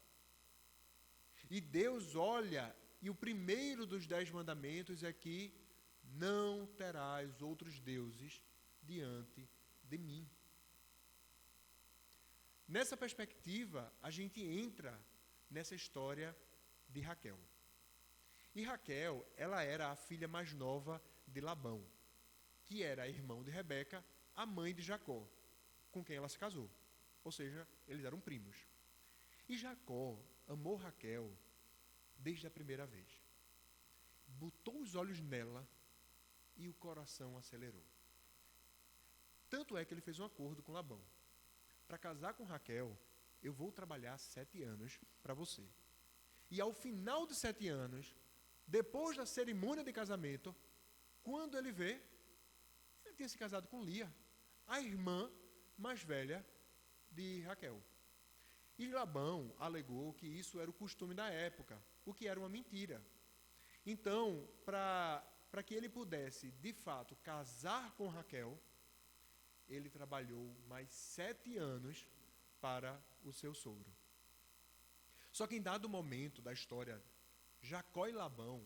E Deus olha, e o primeiro dos 10 mandamentos é que não terás outros deuses diante de mim. Nessa perspectiva, a gente entra nessa história de Raquel. E Raquel, ela era a filha mais nova de Labão, que era irmão de Rebeca, a mãe de Jacó, com quem ela se casou. Ou seja, eles eram primos. E Jacó amou Raquel desde a primeira vez. Botou os olhos nela e o coração acelerou. Tanto é que ele fez um acordo com Labão. Para casar com Raquel, eu vou trabalhar 7 anos para você. E ao final de 7 anos, depois da cerimônia de casamento, quando ele vê, ele tinha se casado com Lia, a irmã mais velha de Raquel. E Labão alegou que isso era o costume da época, o que era uma mentira. Então, para que ele pudesse, de fato, casar com Raquel, ele trabalhou mais 7 anos para o seu sogro. Só que em dado momento da história, Jacó e Labão,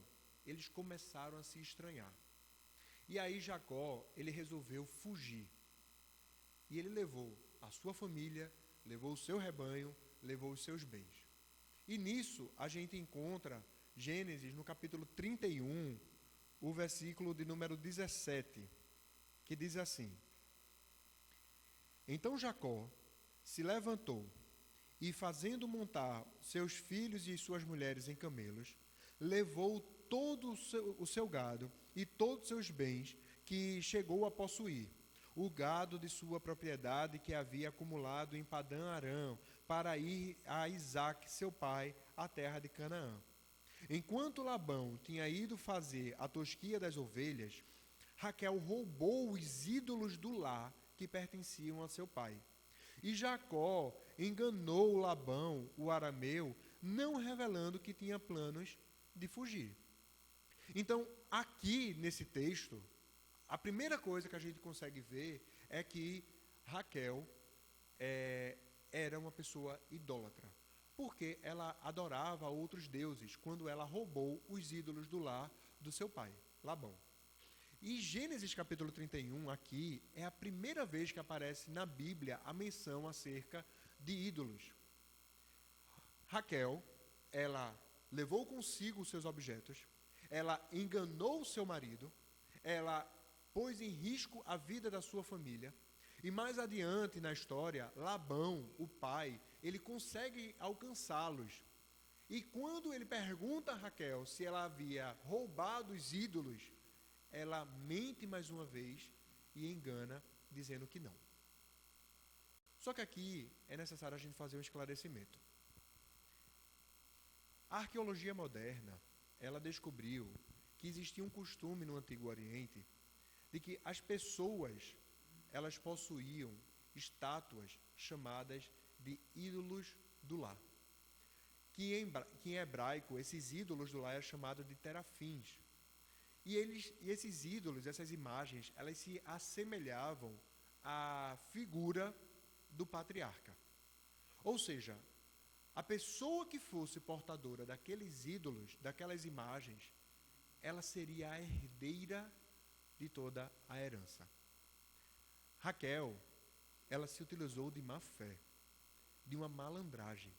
eles começaram a se estranhar. E aí Jacó, ele resolveu fugir. E ele levou a sua família, levou o seu rebanho, levou os seus bens. E nisso a gente encontra Gênesis no capítulo 31, o versículo de número 17, que diz assim: Então Jacó se levantou e, fazendo montar seus filhos e suas mulheres em camelos, levou todo o seu gado e todos os seus bens que chegou a possuir, o gado de sua propriedade que havia acumulado em Padã Arã, para ir a Isaque, seu pai, à terra de Canaã. Enquanto Labão tinha ido fazer a tosquia das ovelhas, Raquel roubou os ídolos do lar que pertenciam a seu pai. E Jacó enganou Labão, o arameu, não revelando que tinha planos de fugir. Então, aqui nesse texto, a primeira coisa que a gente consegue ver é que Raquel era uma pessoa idólatra, porque ela adorava outros deuses quando ela roubou os ídolos do lar do seu pai, Labão. E Gênesis capítulo 31, aqui, é a primeira vez que aparece na Bíblia a menção acerca de ídolos. Raquel, ela levou consigo os seus objetos, ela enganou o seu marido, ela pôs em risco a vida da sua família, e mais adiante na história, Labão, o pai, ele consegue alcançá-los. E quando ele pergunta a Raquel se ela havia roubado os ídolos, ela mente mais uma vez e engana, dizendo que não. Só que aqui é necessário a gente fazer um esclarecimento. A arqueologia moderna, ela descobriu que existia um costume no Antigo Oriente de que as pessoas, elas possuíam estátuas chamadas de ídolos do lar. Que em hebraico, esses ídolos do lar eram chamados de terafins. E esses ídolos, essas imagens, elas se assemelhavam à figura do patriarca. Ou seja, a pessoa que fosse portadora daqueles ídolos, daquelas imagens, ela seria a herdeira de toda a herança. Raquel, ela se utilizou de má fé, de uma malandragem,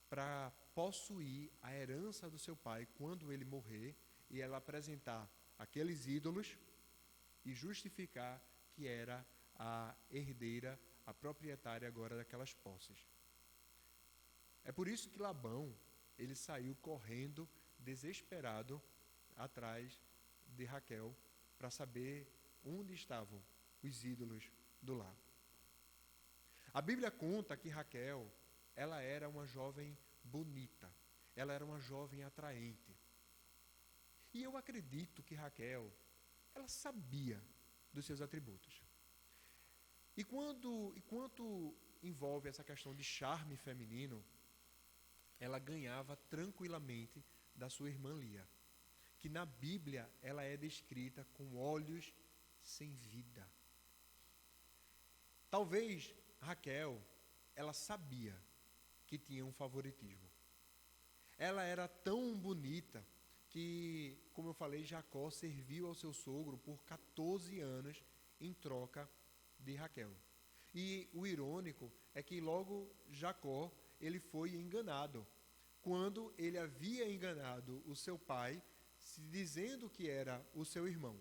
para possuir a herança do seu pai quando ele morrer, e ela apresentar aqueles ídolos e justificar que era a herdeira, a proprietária agora daquelas posses. É por isso que Labão, ele saiu correndo, desesperado, atrás de Raquel, para saber onde estavam os ídolos do lar. A Bíblia conta que Raquel, ela era uma jovem bonita, ela era uma jovem atraente. E eu acredito que Raquel, ela sabia dos seus atributos. E enquanto envolve essa questão de charme feminino, ela ganhava tranquilamente da sua irmã Lia, que na Bíblia ela é descrita com olhos sem vida. Talvez Raquel, ela sabia que tinha um favoritismo. Ela era tão bonita que, como eu falei, Jacó serviu ao seu sogro por 14 anos em troca de Raquel. E o irônico é que logo Jacó, ele foi enganado, quando ele havia enganado o seu pai, se dizendo que era o seu irmão.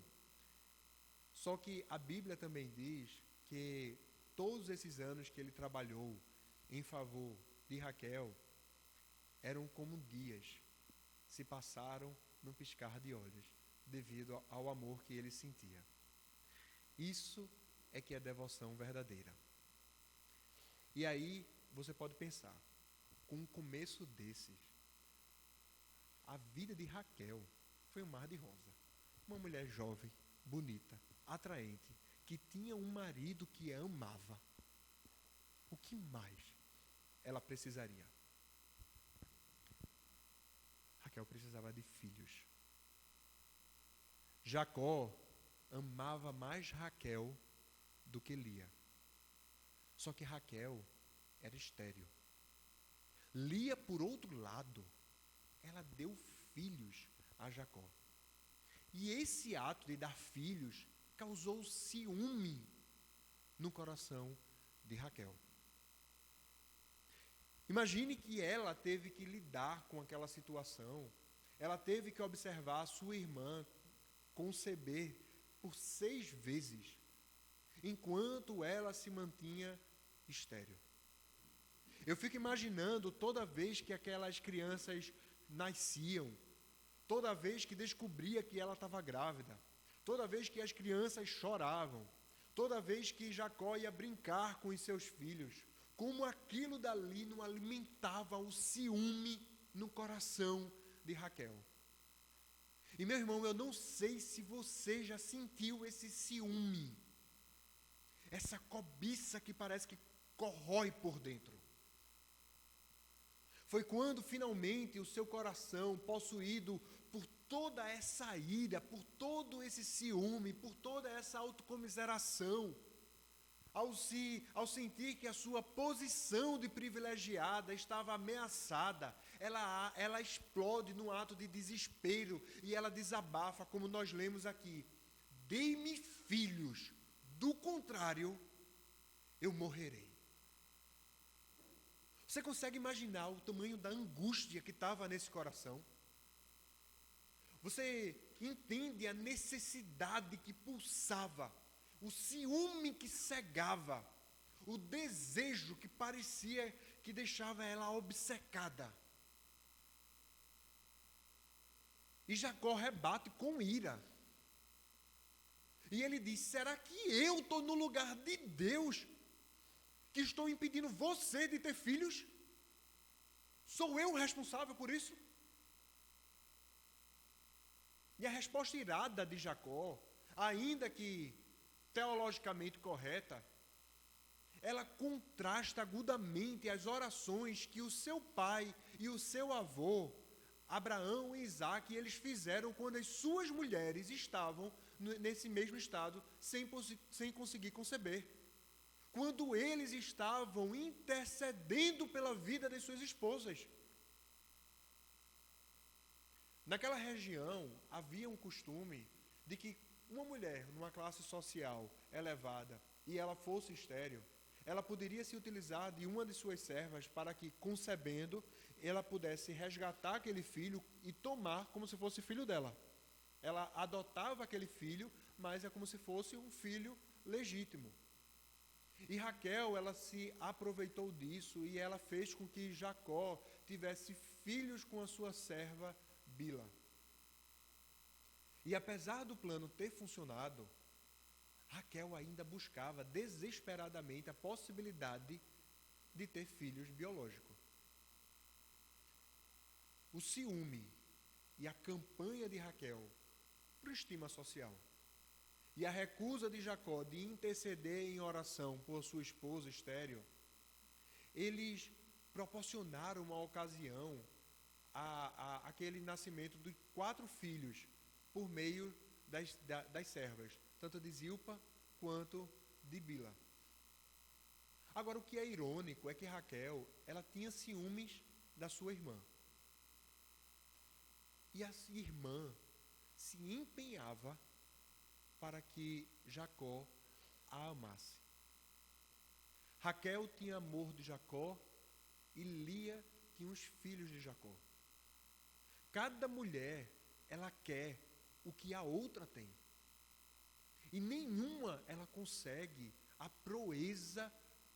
Só que a Bíblia também diz que todos esses anos que ele trabalhou em favor de Raquel eram como dias, se passaram num piscar de olhos, devido ao amor que ele sentia. Isso é que é devoção verdadeira. E aí você pode pensar, com um começo desses, a vida de Raquel foi um mar de rosa. Uma mulher jovem, bonita, atraente, que tinha um marido que a amava. O que mais ela precisaria? Raquel precisava de filhos. Jacó amava mais Raquel do que Lia. Só que Raquel era estéril. Lia, por outro lado, ela deu filhos a Jacó. E esse ato de dar filhos causou ciúme no coração de Raquel. Imagine que ela teve que lidar com aquela situação. Ela teve que observar a sua irmã conceber por 6 vezes, enquanto ela se mantinha estéril. Eu fico imaginando toda vez que aquelas crianças nasciam, toda vez que descobria que ela estava grávida, toda vez que as crianças choravam, toda vez que Jacó ia brincar com os seus filhos, como aquilo dali não alimentava o ciúme no coração de Raquel. E meu irmão, eu não sei se você já sentiu esse ciúme, essa cobiça que parece que corrói por dentro. Foi quando finalmente o seu coração, possuído por toda essa ira, por todo esse ciúme, por toda essa autocomiseração, ao sentir que a sua posição de privilegiada estava ameaçada, ela explode num ato de desespero e ela desabafa, como nós lemos aqui: dei-me filhos, do contrário, eu morrerei. Você consegue imaginar o tamanho da angústia que estava nesse coração? Você entende a necessidade que pulsava, o ciúme que cegava, o desejo que parecia que deixava ela obcecada. E Jacó rebate com ira. E ele diz: será que eu estou no lugar de Deus, que estou impedindo você de ter filhos? Sou eu o responsável por isso? E a resposta irada de Jacó, ainda que teologicamente correta, ela contrasta agudamente as orações que o seu pai e o seu avô, Abraão e Isaque, eles fizeram quando as suas mulheres estavam nesse mesmo estado, sem conseguir conceber. Quando eles estavam intercedendo pela vida das suas esposas. Naquela região, havia um costume de que uma mulher, numa classe social elevada, e ela fosse estéril, ela poderia se utilizar de uma de suas servas para que, concebendo, ela pudesse resgatar aquele filho e tomar como se fosse filho dela. Ela adotava aquele filho, mas é como se fosse um filho legítimo. E Raquel, ela se aproveitou disso e ela fez com que Jacó tivesse filhos com a sua serva Bila. E apesar do plano ter funcionado, Raquel ainda buscava desesperadamente a possibilidade de ter filhos biológicos. O ciúme e a campanha de Raquel por estima social e a recusa de Jacó de interceder em oração por sua esposa estéril, eles proporcionaram uma ocasião aquele nascimento de 4 filhos por meio das servas, tanto de Zilpa quanto de Bila. Agora, o que é irônico é que Raquel, ela tinha ciúmes da sua irmã. E a irmã se empenhava para que Jacó a amasse. Raquel tinha amor de Jacó e Lia tinha os filhos de Jacó. Cada mulher, ela quer o que a outra tem. E nenhuma ela consegue a proeza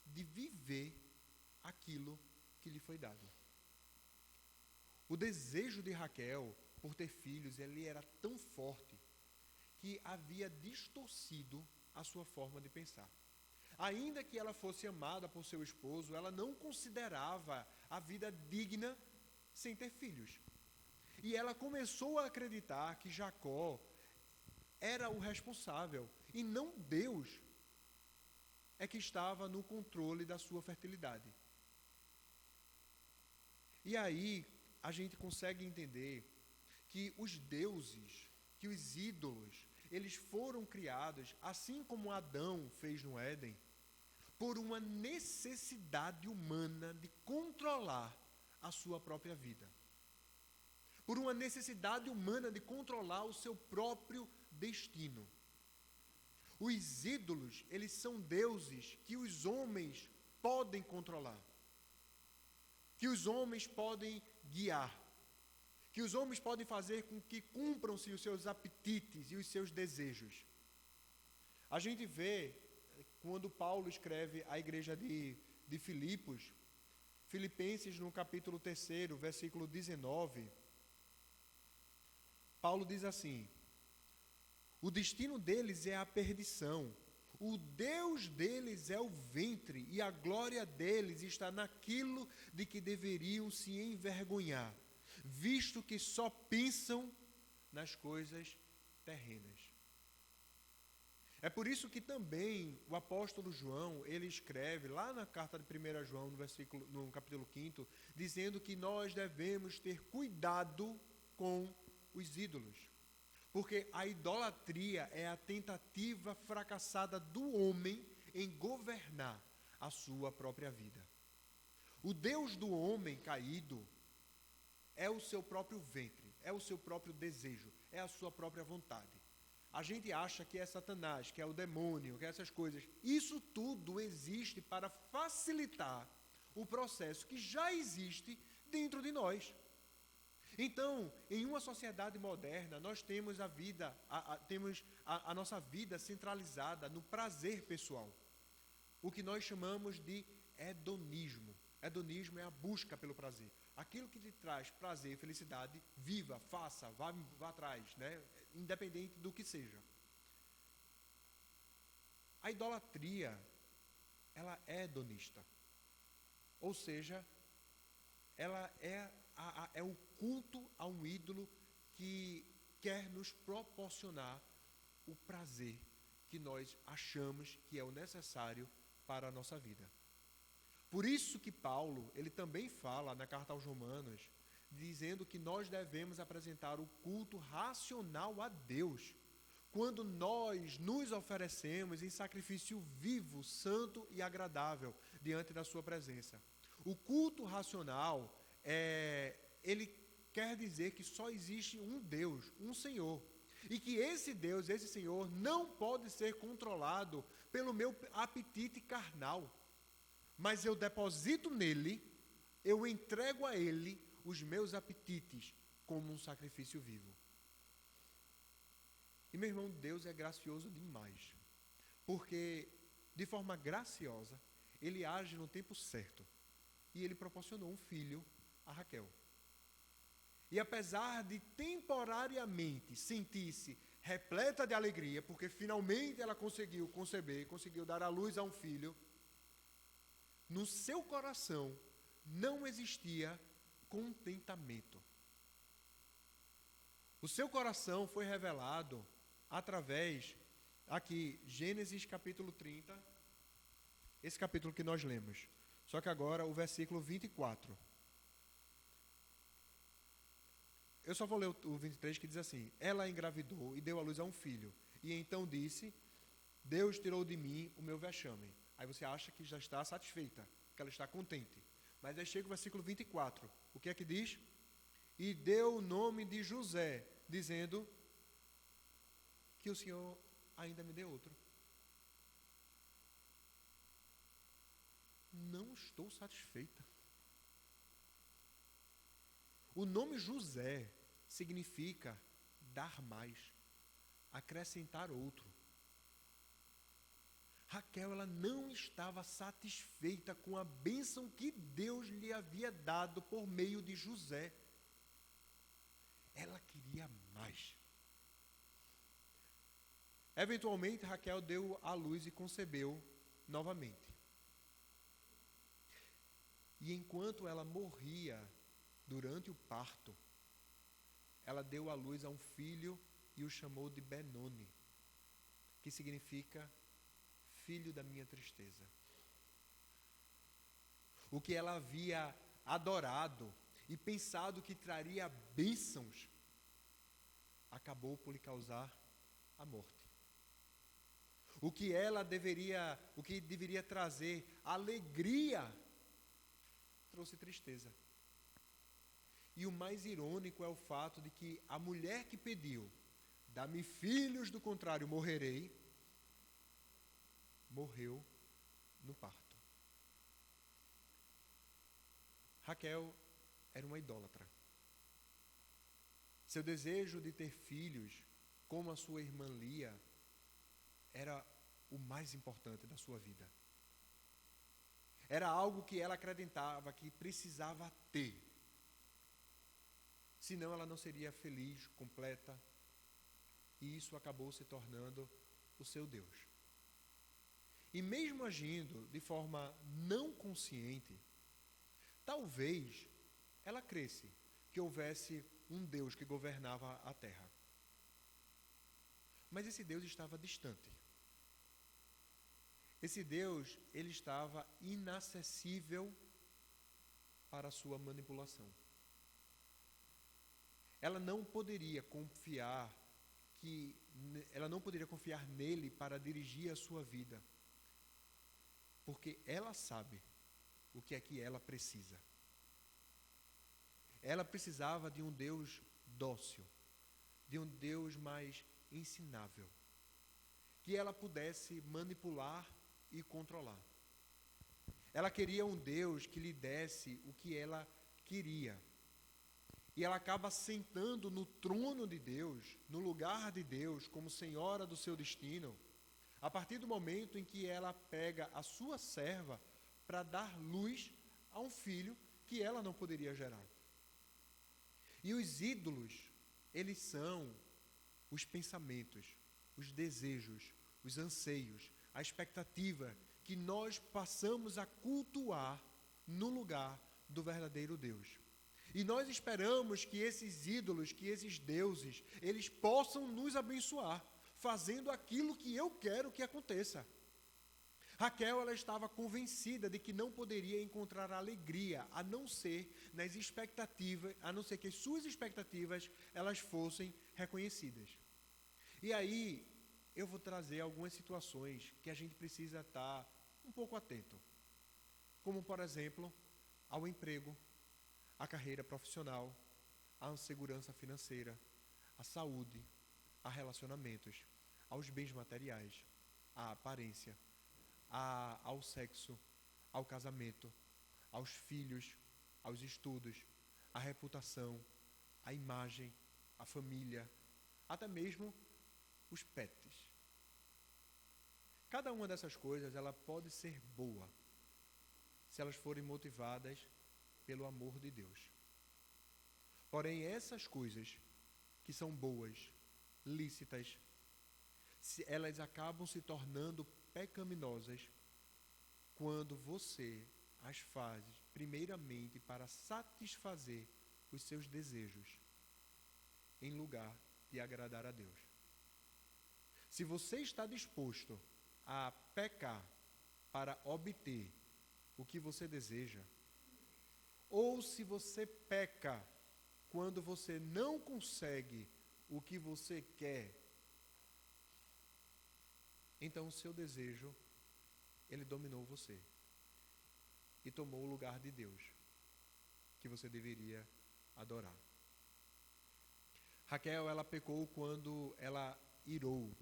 de viver aquilo que lhe foi dado. O desejo de Raquel por ter filhos, ele era tão forte que havia distorcido a sua forma de pensar. Ainda que ela fosse amada por seu esposo, ela não considerava a vida digna sem ter filhos. E ela começou a acreditar que Jacó era o responsável e não Deus é que estava no controle da sua fertilidade. E aí a gente consegue entender que os deuses, que os ídolos, eles foram criados, assim como Adão fez no Éden, por uma necessidade humana de controlar a sua própria vida. Por uma necessidade humana de controlar o seu próprio destino. Os ídolos, eles são deuses que os homens podem controlar, que os homens podem guiar, que os homens podem fazer com que cumpram-se os seus apetites e os seus desejos. A gente vê, quando Paulo escreve à igreja de Filipos, Filipenses no capítulo 3, versículo 19, Paulo diz assim: o destino deles é a perdição, o Deus deles é o ventre, e a glória deles está naquilo de que deveriam se envergonhar, visto que só pensam nas coisas terrenas. É por isso que também o apóstolo João, ele escreve lá na carta de 1 João, no capítulo 5, dizendo que nós devemos ter cuidado com os ídolos. Porque a idolatria é a tentativa fracassada do homem em governar a sua própria vida. O Deus do homem caído é o seu próprio ventre, é o seu próprio desejo, é a sua própria vontade. A gente acha que é Satanás, que é o demônio, que é essas coisas. Isso tudo existe para facilitar o processo que já existe dentro de nós. Então, em uma sociedade moderna, nós temos a nossa vida centralizada no prazer pessoal. O que nós chamamos de hedonismo. Hedonismo é a busca pelo prazer. Aquilo que te traz prazer e felicidade, viva, faça, vá atrás, né? Independente do que seja. A idolatria, ela é hedonista. Ou seja, ela é o culto a um ídolo que quer nos proporcionar o prazer que nós achamos que é o necessário para a nossa vida. Por isso que Paulo, ele também fala na carta aos Romanos, dizendo que nós devemos apresentar o culto racional a Deus, quando nós nos oferecemos em sacrifício vivo, santo e agradável diante da sua presença. O culto racional, ele quer dizer que só existe um Deus, um Senhor, e que esse Deus, esse Senhor, não pode ser controlado pelo meu apetite carnal, mas eu deposito nele, eu entrego a ele os meus apetites como um sacrifício vivo. E meu irmão, Deus é gracioso demais, porque de forma graciosa, ele age no tempo certo. E ele proporcionou um filho a Raquel. E apesar de temporariamente sentir-se repleta de alegria, porque finalmente ela conseguiu conceber, conseguiu dar à luz a um filho, no seu coração não existia contentamento. O seu coração foi revelado através, aqui, Gênesis capítulo 30, esse capítulo que nós lemos. Só que agora o versículo 24. Eu só vou ler o 23, que diz assim: ela engravidou e deu à luz a um filho. E então disse: Deus tirou de mim o meu vexame. Aí você acha que já está satisfeita, que ela está contente. Mas aí chega o versículo 24. O que é que diz? E deu o nome de José, dizendo que o Senhor ainda me deu outro. Não estou satisfeita. O nome José significa dar mais, acrescentar outro. Raquel, ela não estava satisfeita com a bênção que Deus lhe havia dado por meio de José. Ela queria mais. Eventualmente, Raquel deu à luz e concebeu novamente. E enquanto ela morria durante o parto, ela deu à luz a um filho e o chamou de Benoni, que significa filho da minha tristeza. O que ela havia adorado e pensado que traria bênçãos, acabou por lhe causar a morte. O que deveria trazer alegria, trouxe tristeza. E o mais irônico é o fato de que a mulher que pediu, dá-me filhos, do contrário morrerei, morreu no parto. Raquel era uma idólatra. Seu desejo de ter filhos, como a sua irmã Lia, era o mais importante da sua vida. Era algo que ela acreditava que precisava ter. Senão ela não seria feliz, completa. E isso acabou se tornando o seu Deus. E mesmo agindo de forma não consciente, talvez ela cresce que houvesse um Deus que governava a terra. Mas esse Deus estava distante. Esse Deus, ele estava inacessível para a sua manipulação. Ela não poderia confiar nele para dirigir a sua vida, porque ela sabe o que é que ela precisa. Ela precisava de um Deus dócil, de um Deus mais ensinável, que ela pudesse manipular e controlar. Ela queria um Deus que lhe desse o que ela queria. E ela acaba sentando no trono de Deus, no lugar de Deus, como senhora do seu destino, a partir do momento em que ela pega a sua serva para dar luz a um filho que ela não poderia gerar. E os ídolos, eles são os pensamentos, os desejos, os anseios, a expectativa que nós passamos a cultuar no lugar do verdadeiro Deus. E nós esperamos que esses ídolos, que esses deuses, eles possam nos abençoar, fazendo aquilo que eu quero que aconteça. Raquel, ela estava convencida de que não poderia encontrar alegria, a não ser nas expectativas, a não ser que as suas expectativas, elas fossem reconhecidas. E aí, eu vou trazer algumas situações que a gente precisa estar um pouco atento. Como, por exemplo, ao emprego, à carreira profissional, à segurança financeira, à saúde, a relacionamentos, aos bens materiais, à aparência, ao sexo, ao casamento, aos filhos, aos estudos, à reputação, à imagem, à família, até mesmo os pets. Cada uma dessas coisas, ela pode ser boa, se elas forem motivadas pelo amor de Deus. Porém, essas coisas que são boas, lícitas, elas acabam se tornando pecaminosas quando você as faz primeiramente para satisfazer os seus desejos, em lugar de agradar a Deus. Se você está disposto a pecar para obter o que você deseja, ou se você peca quando você não consegue o que você quer, então o seu desejo, ele dominou você e tomou o lugar de Deus que você deveria adorar. Raquel, ela pecou quando ela irou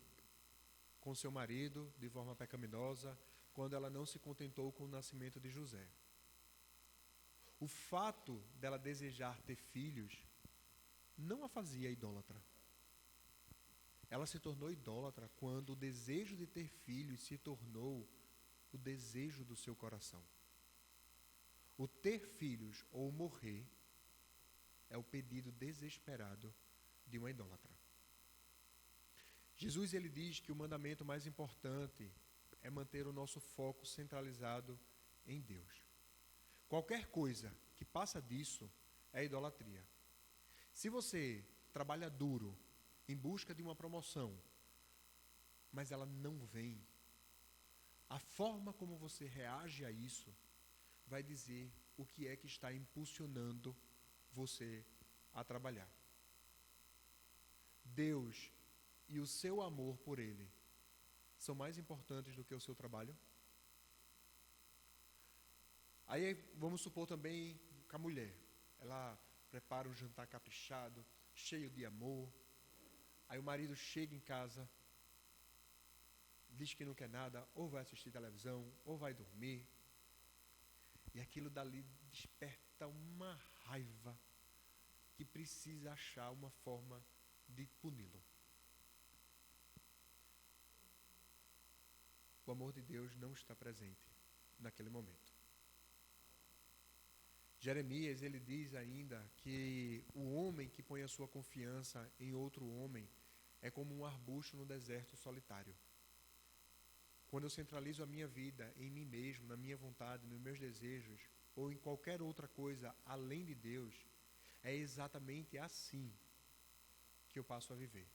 com seu marido de forma pecaminosa, quando ela não se contentou com o nascimento de José. O fato dela desejar ter filhos não a fazia idólatra. Ela se tornou idólatra quando o desejo de ter filhos se tornou o desejo do seu coração. O ter filhos ou morrer é o pedido desesperado de uma idólatra. Jesus, ele diz que o mandamento mais importante é manter o nosso foco centralizado em Deus. Qualquer coisa que passa disso é idolatria. Se você trabalha duro em busca de uma promoção, mas ela não vem, a forma como você reage a isso vai dizer o que é que está impulsionando você a trabalhar. Deus e o seu amor por Ele são mais importantes do que o seu trabalho? Aí vamos supor também que a mulher, ela prepara um jantar caprichado, cheio de amor. Aí o marido chega em casa, diz que não quer nada, ou vai assistir televisão, ou vai dormir. E aquilo dali desperta uma raiva que precisa achar uma forma de puni-lo. O amor de Deus não está presente naquele momento. Jeremias, ele diz ainda que o homem que põe a sua confiança em outro homem é como um arbusto no deserto solitário. Quando eu centralizo a minha vida em mim mesmo, na minha vontade, nos meus desejos, ou em qualquer outra coisa além de Deus, é exatamente assim que eu passo a viver,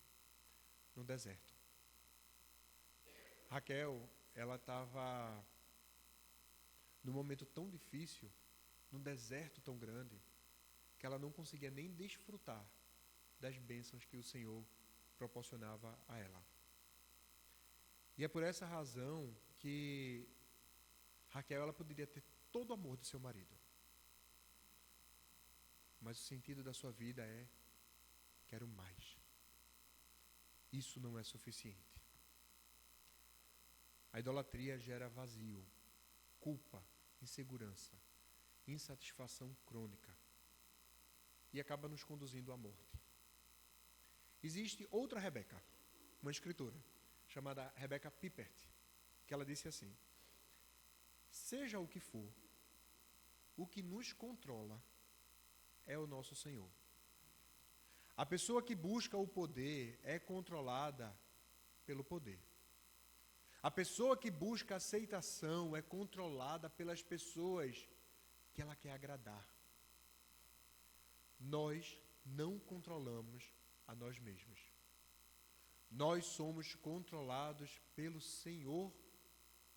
no deserto. Raquel, ela estava num momento tão difícil, num deserto tão grande, que ela não conseguia nem desfrutar das bênçãos que o Senhor proporcionava a ela. E é por essa razão que Raquel, ela poderia ter todo o amor do seu marido. Mas o sentido da sua vida é: quero mais. Isso não é suficiente. A idolatria gera vazio, culpa, insegurança, insatisfação crônica e acaba nos conduzindo à morte. Existe outra Rebeca, uma escritora, chamada Rebecca Pippert, que ela disse assim: seja o que for, o que nos controla é o nosso Senhor. A pessoa que busca o poder é controlada pelo poder. A pessoa que busca aceitação é controlada pelas pessoas que ela quer agradar. Nós não controlamos a nós mesmos. Nós somos controlados pelo Senhor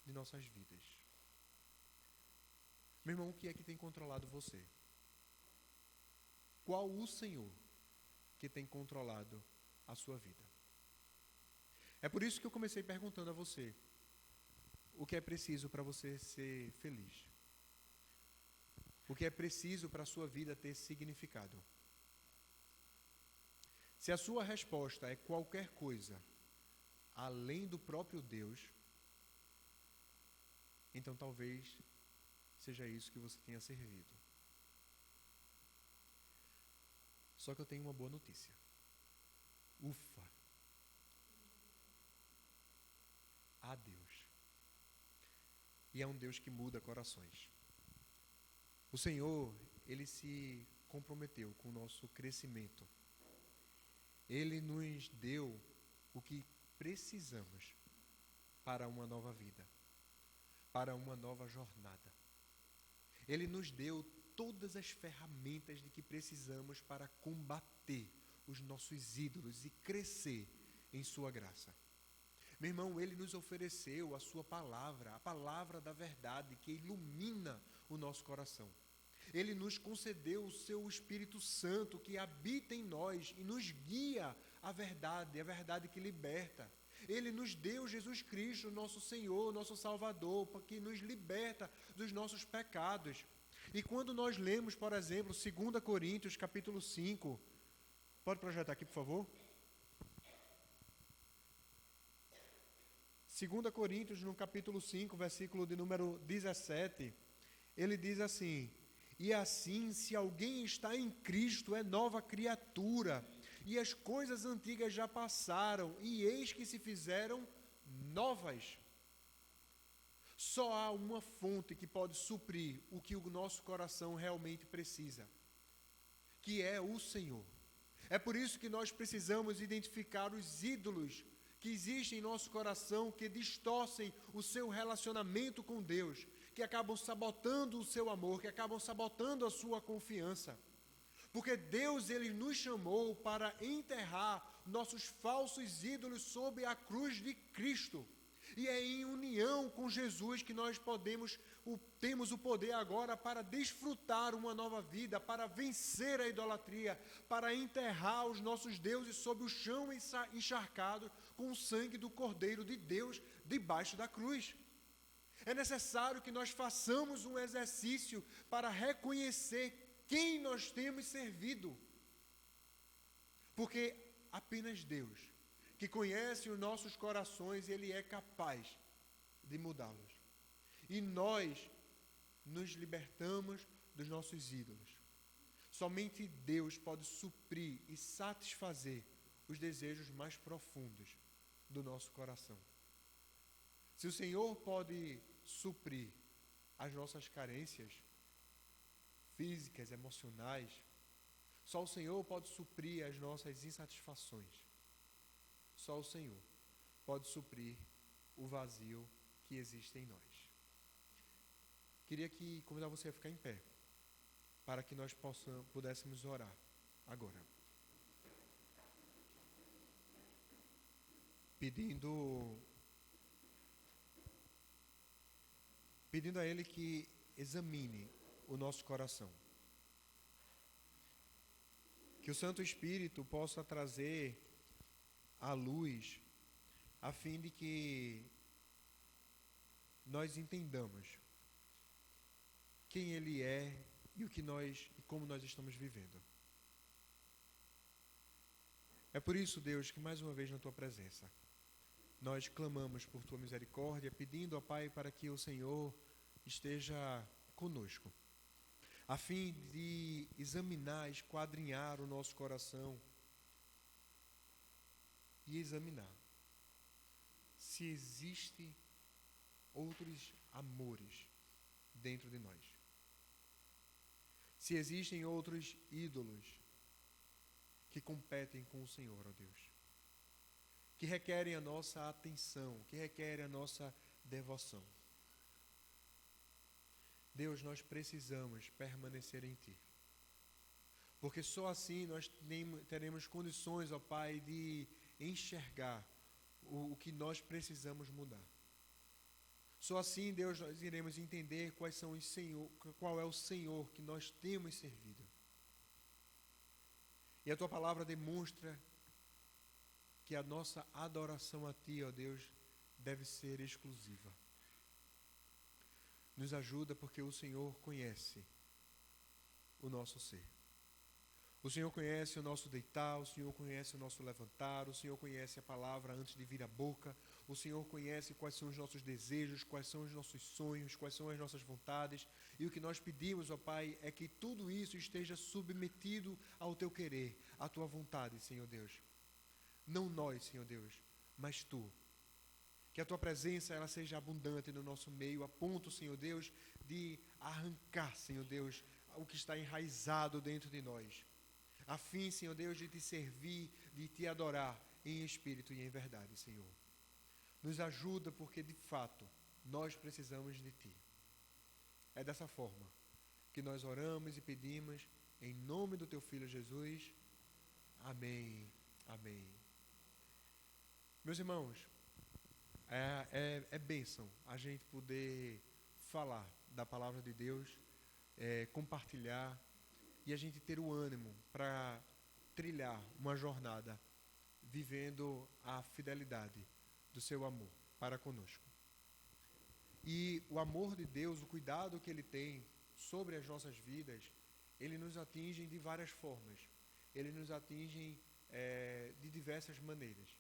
de nossas vidas. Meu irmão, o que é que tem controlado você? Qual o Senhor que tem controlado a sua vida? É por isso que eu comecei perguntando a você: o que é preciso para você ser feliz? O que é preciso para a sua vida ter significado? Se a sua resposta é qualquer coisa além do próprio Deus, então talvez seja isso que você tenha servido. Só que eu tenho uma boa notícia. Ufa! Há Deus. e é um Deus que muda corações. O Senhor, Ele se comprometeu com o nosso crescimento. Ele nos deu o que precisamos para uma nova vida, para uma nova jornada. Ele nos deu todas as ferramentas de que precisamos para combater os nossos ídolos e crescer em sua graça. Meu irmão, Ele nos ofereceu a sua palavra, a palavra da verdade que ilumina o nosso coração. Ele nos concedeu o seu Espírito Santo que habita em nós e nos guia à verdade, a verdade que liberta. Ele nos deu Jesus Cristo, nosso Senhor, nosso Salvador, que nos liberta dos nossos pecados. E quando nós lemos, por exemplo, 2 Coríntios, capítulo 5, pode projetar aqui, por favor? 2 Coríntios, no capítulo 5, versículo de número 17, ele diz assim: e assim, se alguém está em Cristo, é nova criatura, e as coisas antigas já passaram, e eis que se fizeram novas. Só há uma fonte que pode suprir o que o nosso coração realmente precisa, que é o Senhor. É por isso que nós precisamos identificar os ídolos que existem em nosso coração, que distorcem o seu relacionamento com Deus, que acabam sabotando o seu amor, que acabam sabotando a sua confiança. Porque Deus, Ele nos chamou para enterrar nossos falsos ídolos sob a cruz de Cristo. E é em união com Jesus que nós temos o poder agora para desfrutar uma nova vida, para vencer a idolatria, para enterrar os nossos deuses sob o chão encharcado com o sangue do Cordeiro de Deus debaixo da cruz. É necessário que nós façamos um exercício para reconhecer quem nós temos servido. Porque apenas Deus, que conhece os nossos corações, Ele é capaz de mudá-los. E nós nos libertamos dos nossos ídolos. Somente Deus pode suprir e satisfazer os desejos mais profundos do nosso coração. Se o Senhor pode suprir as nossas carências físicas, emocionais, só o Senhor pode suprir as nossas insatisfações. Só o Senhor pode suprir o vazio que existe em nós. Queria convidar você a ficar em pé, para que nós pudéssemos orar agora. Pedindo a Ele que examine o nosso coração. Que o Santo Espírito possa trazer à luz, a fim de que nós entendamos quem Ele é e como nós estamos vivendo. É por isso, Deus, que mais uma vez na Tua presença, nós clamamos por Tua misericórdia, pedindo, ó Pai, para que o Senhor esteja conosco, a fim de examinar, esquadrinhar o nosso coração e examinar se existem outros amores dentro de nós, se existem outros ídolos que competem com o Senhor, ó Deus, que requerem a nossa atenção, que requerem a nossa devoção. Deus, nós precisamos permanecer em Ti, porque só assim nós teremos condições, ó Pai, de enxergar o que nós precisamos mudar. Só assim, Deus, nós iremos entender qual é o Senhor que nós temos servido. E a Tua palavra demonstra que a nossa adoração a Ti, ó Deus, deve ser exclusiva. Nos ajuda porque o Senhor conhece o nosso ser. O Senhor conhece o nosso deitar, o Senhor conhece o nosso levantar, o Senhor conhece a palavra antes de vir à boca, o Senhor conhece quais são os nossos desejos, quais são os nossos sonhos, quais são as nossas vontades. E o que nós pedimos, ó Pai, é que tudo isso esteja submetido ao Teu querer, à Tua vontade, Senhor Deus. Não nós, Senhor Deus, mas Tu. Que a Tua presença ela seja abundante no nosso meio, a ponto, Senhor Deus, de arrancar, Senhor Deus, o que está enraizado dentro de nós. A fim, Senhor Deus, de Te servir, de Te adorar em espírito e em verdade, Senhor. Nos ajuda porque, de fato, nós precisamos de Ti. É dessa forma que nós oramos e pedimos em nome do Teu Filho Jesus. Amém. Amém. Meus irmãos, é bênção a gente poder falar da palavra de Deus, compartilhar e a gente ter o ânimo para trilhar uma jornada vivendo a fidelidade do seu amor para conosco. E o amor de Deus, o cuidado que Ele tem sobre as nossas vidas, Ele nos atinge de várias formas. Ele nos atinge de diversas maneiras.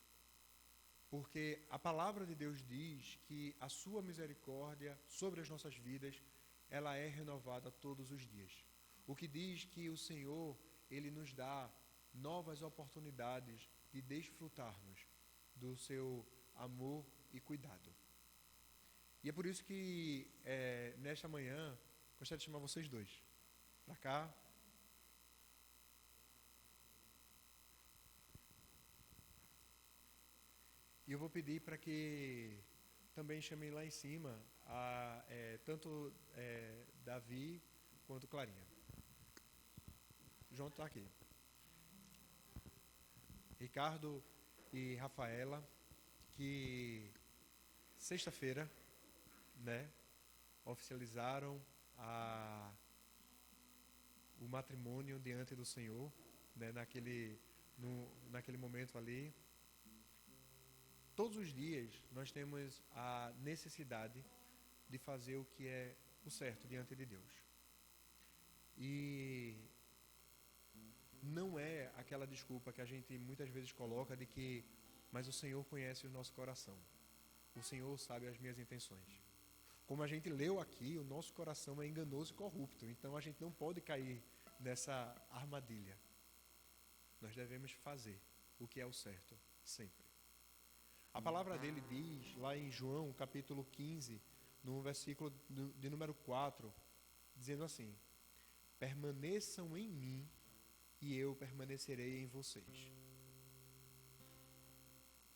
Porque a palavra de Deus diz que a sua misericórdia sobre as nossas vidas, ela é renovada todos os dias. O que diz que o Senhor, Ele nos dá novas oportunidades de desfrutarmos do seu amor e cuidado. E é por isso que nesta manhã, gostaria de chamar vocês dois para cá. E eu vou pedir para que também chamem lá em cima tanto Davi quanto Clarinha. João está aqui. Ricardo e Rafaela, que sexta-feira, oficializaram o matrimônio diante do Senhor, naquele momento ali. Todos os dias nós temos a necessidade de fazer o que é o certo diante de Deus. E não é aquela desculpa que a gente muitas vezes coloca de que, mas o Senhor conhece o nosso coração. O Senhor sabe as minhas intenções. Como a gente leu aqui, o nosso coração é enganoso e corrupto, então a gente não pode cair nessa armadilha. Nós devemos fazer o que é o certo, sempre. A palavra dele diz, lá em João, capítulo 15, no versículo de número 4, dizendo assim: permaneçam em mim e eu permanecerei em vocês.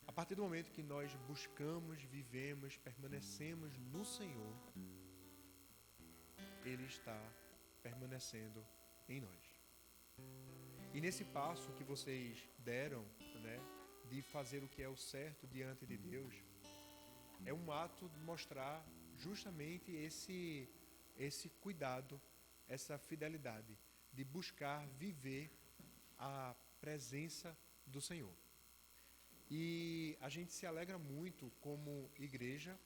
A partir do momento que nós buscamos, vivemos, permanecemos no Senhor, Ele está permanecendo em nós. E nesse passo que vocês deram, de fazer o que é o certo diante de Deus, é um ato de mostrar justamente esse cuidado, essa fidelidade, de buscar viver a presença do Senhor. E a gente se alegra muito como igreja,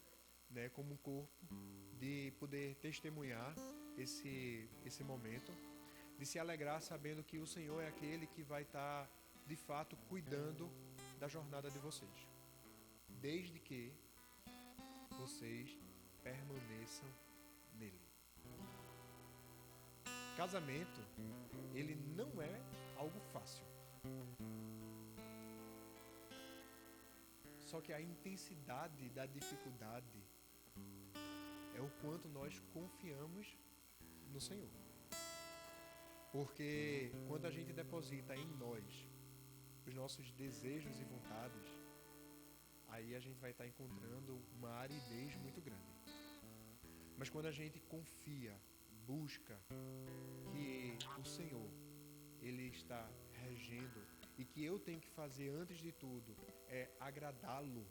como um corpo, de poder testemunhar esse momento, de se alegrar sabendo que o Senhor é aquele que vai estar, de fato, cuidando da jornada de vocês, desde que vocês permaneçam nele. Casamento, ele não é algo fácil. Só que a intensidade da dificuldade é o quanto nós confiamos no Senhor. Porque quando a gente deposita em nós os nossos desejos e vontades, aí a gente vai estar encontrando uma aridez muito grande. Mas quando a gente confia, busca que o Senhor, Ele está regendo e que eu tenho que fazer antes de tudo é agradá-lo,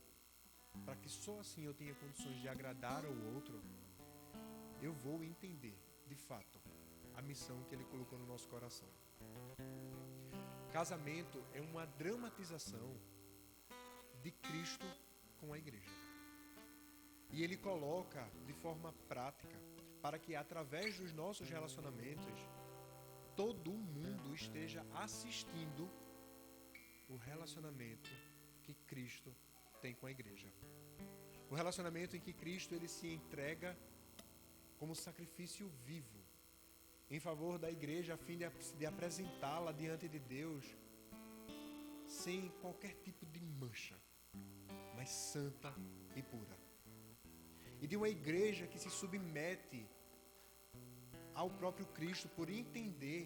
para que só assim eu tenha condições de agradar ao outro, eu vou entender, de fato, a missão que Ele colocou no nosso coração. Casamento é uma dramatização de Cristo com a igreja. E Ele coloca de forma prática para que através dos nossos relacionamentos todo mundo esteja assistindo o relacionamento que Cristo tem com a igreja. O relacionamento em que Cristo ele se entrega como sacrifício vivo em favor da igreja, a fim de apresentá-la diante de Deus sem qualquer tipo de mancha, mas santa e pura. E de uma igreja que se submete ao próprio Cristo por entender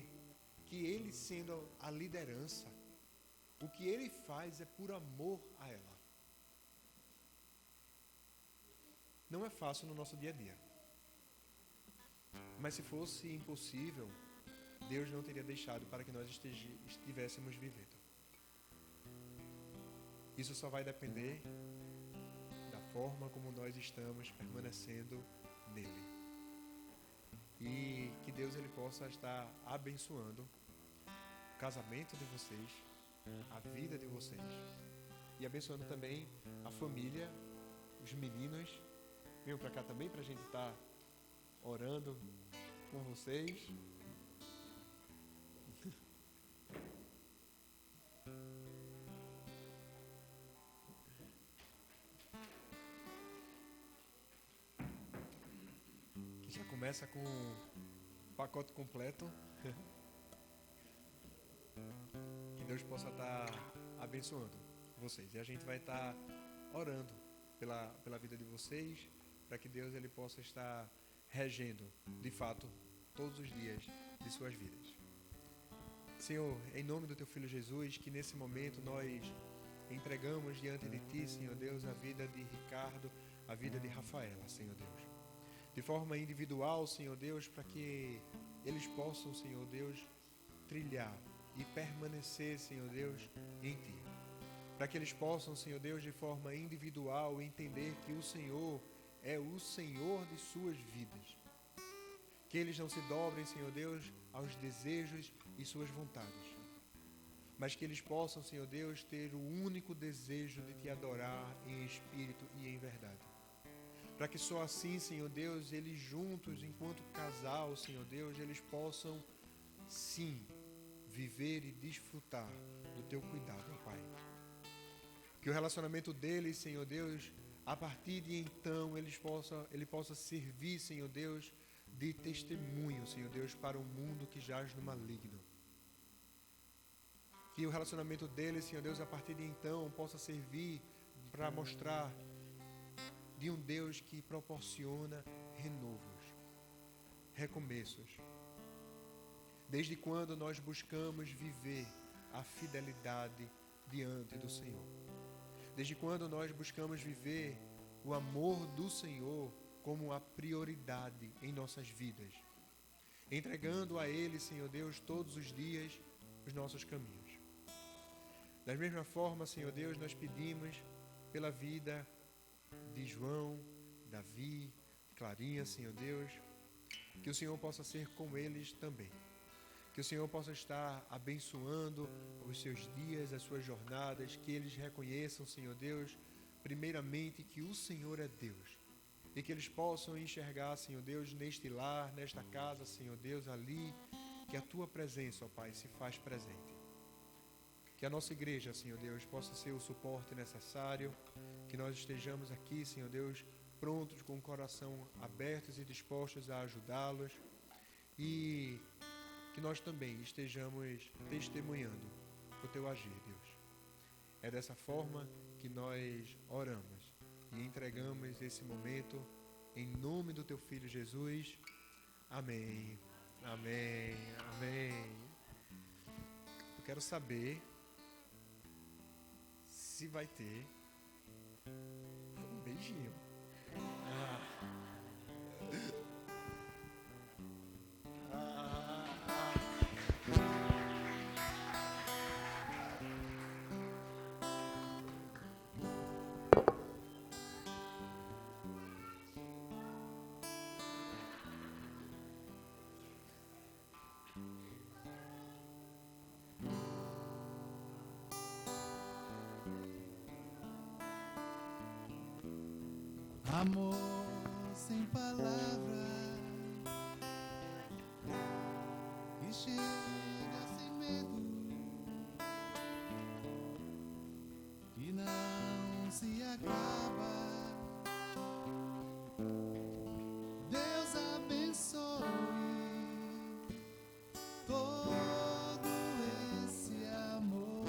que Ele, sendo a liderança, o que Ele faz é por amor a ela. Não é fácil no nosso dia a dia. Mas se fosse impossível, Deus não teria deixado para que nós estivéssemos vivendo. Isso só vai depender da forma como nós estamos permanecendo nele. E que Deus ele possa estar abençoando o casamento de vocês, a vida de vocês, e abençoando também a família, os meninos. Venham para cá também para a gente estar orando com vocês. Que já começa com o pacote completo. Que Deus possa estar abençoando vocês. E a gente vai estar orando pela vida de vocês, para que Deus ele possa estar regendo, de fato, todos os dias de suas vidas. Senhor, em nome do Teu Filho Jesus, que nesse momento nós entregamos diante de Ti, Senhor Deus, a vida de Ricardo, a vida de Rafaela, Senhor Deus. De forma individual, Senhor Deus, para que eles possam, Senhor Deus, trilhar e permanecer, Senhor Deus, em Ti. Para que eles possam, Senhor Deus, de forma individual, entender que o Senhor é o Senhor de suas vidas. Que eles não se dobrem, Senhor Deus, aos desejos e suas vontades. Mas que eles possam, Senhor Deus, ter o único desejo de Te adorar em espírito e em verdade. Para que só assim, Senhor Deus, eles juntos, enquanto casal, Senhor Deus, eles possam, sim, viver e desfrutar do Teu cuidado, Pai. Que o relacionamento deles, Senhor Deus, a partir de então, ele possa servir, Senhor Deus, de testemunho, Senhor Deus, para um mundo que jaz no maligno. Que o relacionamento deles, Senhor Deus, a partir de então, possa servir para mostrar de um Deus que proporciona renovos, recomeços. Desde quando nós buscamos viver a fidelidade diante do Senhor. Desde quando nós buscamos viver o amor do Senhor como a prioridade em nossas vidas, entregando a Ele, Senhor Deus, todos os dias os nossos caminhos. Da mesma forma, Senhor Deus, nós pedimos pela vida de João, Davi, Clarinha, Senhor Deus, que o Senhor possa ser com eles também. Que o Senhor possa estar abençoando os seus dias, as suas jornadas, que eles reconheçam, Senhor Deus, primeiramente que o Senhor é Deus. E que eles possam enxergar, Senhor Deus, neste lar, nesta casa, Senhor Deus, ali, que a Tua presença, ó Pai, se faz presente. Que a nossa igreja, Senhor Deus, possa ser o suporte necessário, que nós estejamos aqui, Senhor Deus, prontos, com o coração abertos e dispostos a ajudá-los, e que nós também estejamos testemunhando o Teu agir, Deus. É dessa forma que nós oramos e entregamos esse momento em nome do Teu Filho Jesus. Amém, amém, amém. Eu quero saber se vai ter um beijinho. Amor sem palavras que chega sem medo, que não se acaba. Deus abençoe todo esse amor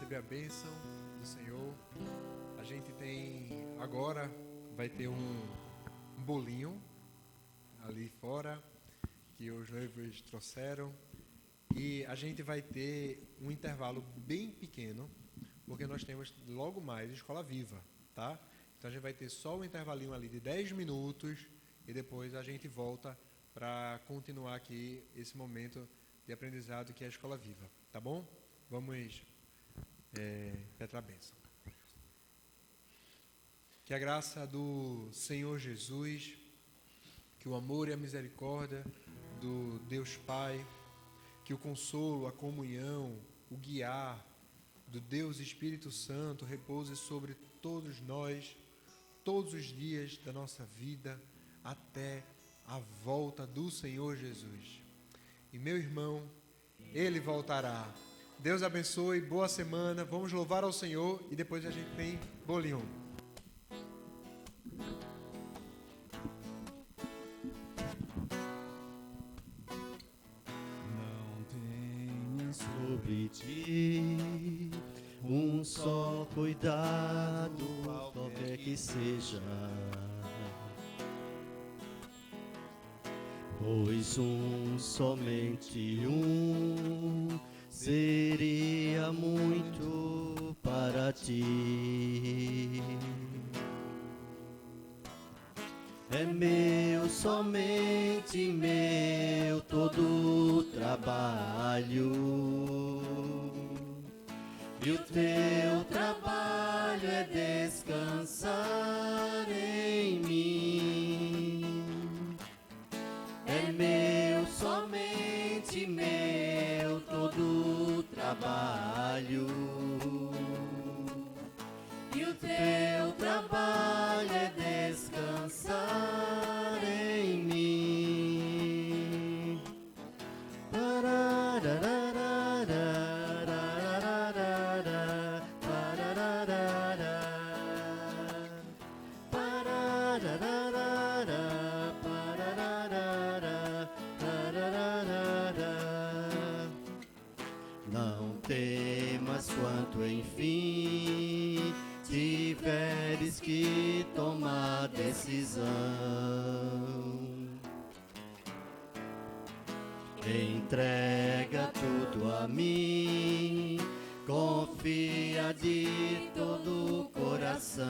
receber a bênção do Senhor. A gente tem agora, vai ter um bolinho ali fora que os noivos trouxeram. E a gente vai ter um intervalo bem pequeno, porque nós temos logo mais Escola Viva, tá? Então a gente vai ter só um intervalinho ali de 10 minutos e depois a gente volta para continuar aqui esse momento de aprendizado que é a Escola Viva, tá bom? Vamos pedir a bênção. Que a graça do Senhor Jesus, que o amor e a misericórdia do Deus Pai, que o consolo, a comunhão, o guiar do Deus Espírito Santo repouse sobre todos nós, todos os dias da nossa vida, até a volta do Senhor Jesus. E meu irmão, Ele voltará. Deus abençoe, boa semana, vamos louvar ao Senhor e depois a gente tem bolinho. Sobre ti um só cuidado, qualquer que seja, pois somente seria muito para ti. É meu, somente meu, todo o trabalho. E o teu trabalho é descansar em mim. É meu, somente meu, todo o trabalho. E o teu trabalho é descansar em mim. Não temas quanto enfim tiveres que tomar decisão. Entrega tudo a mim, confia de todo o coração.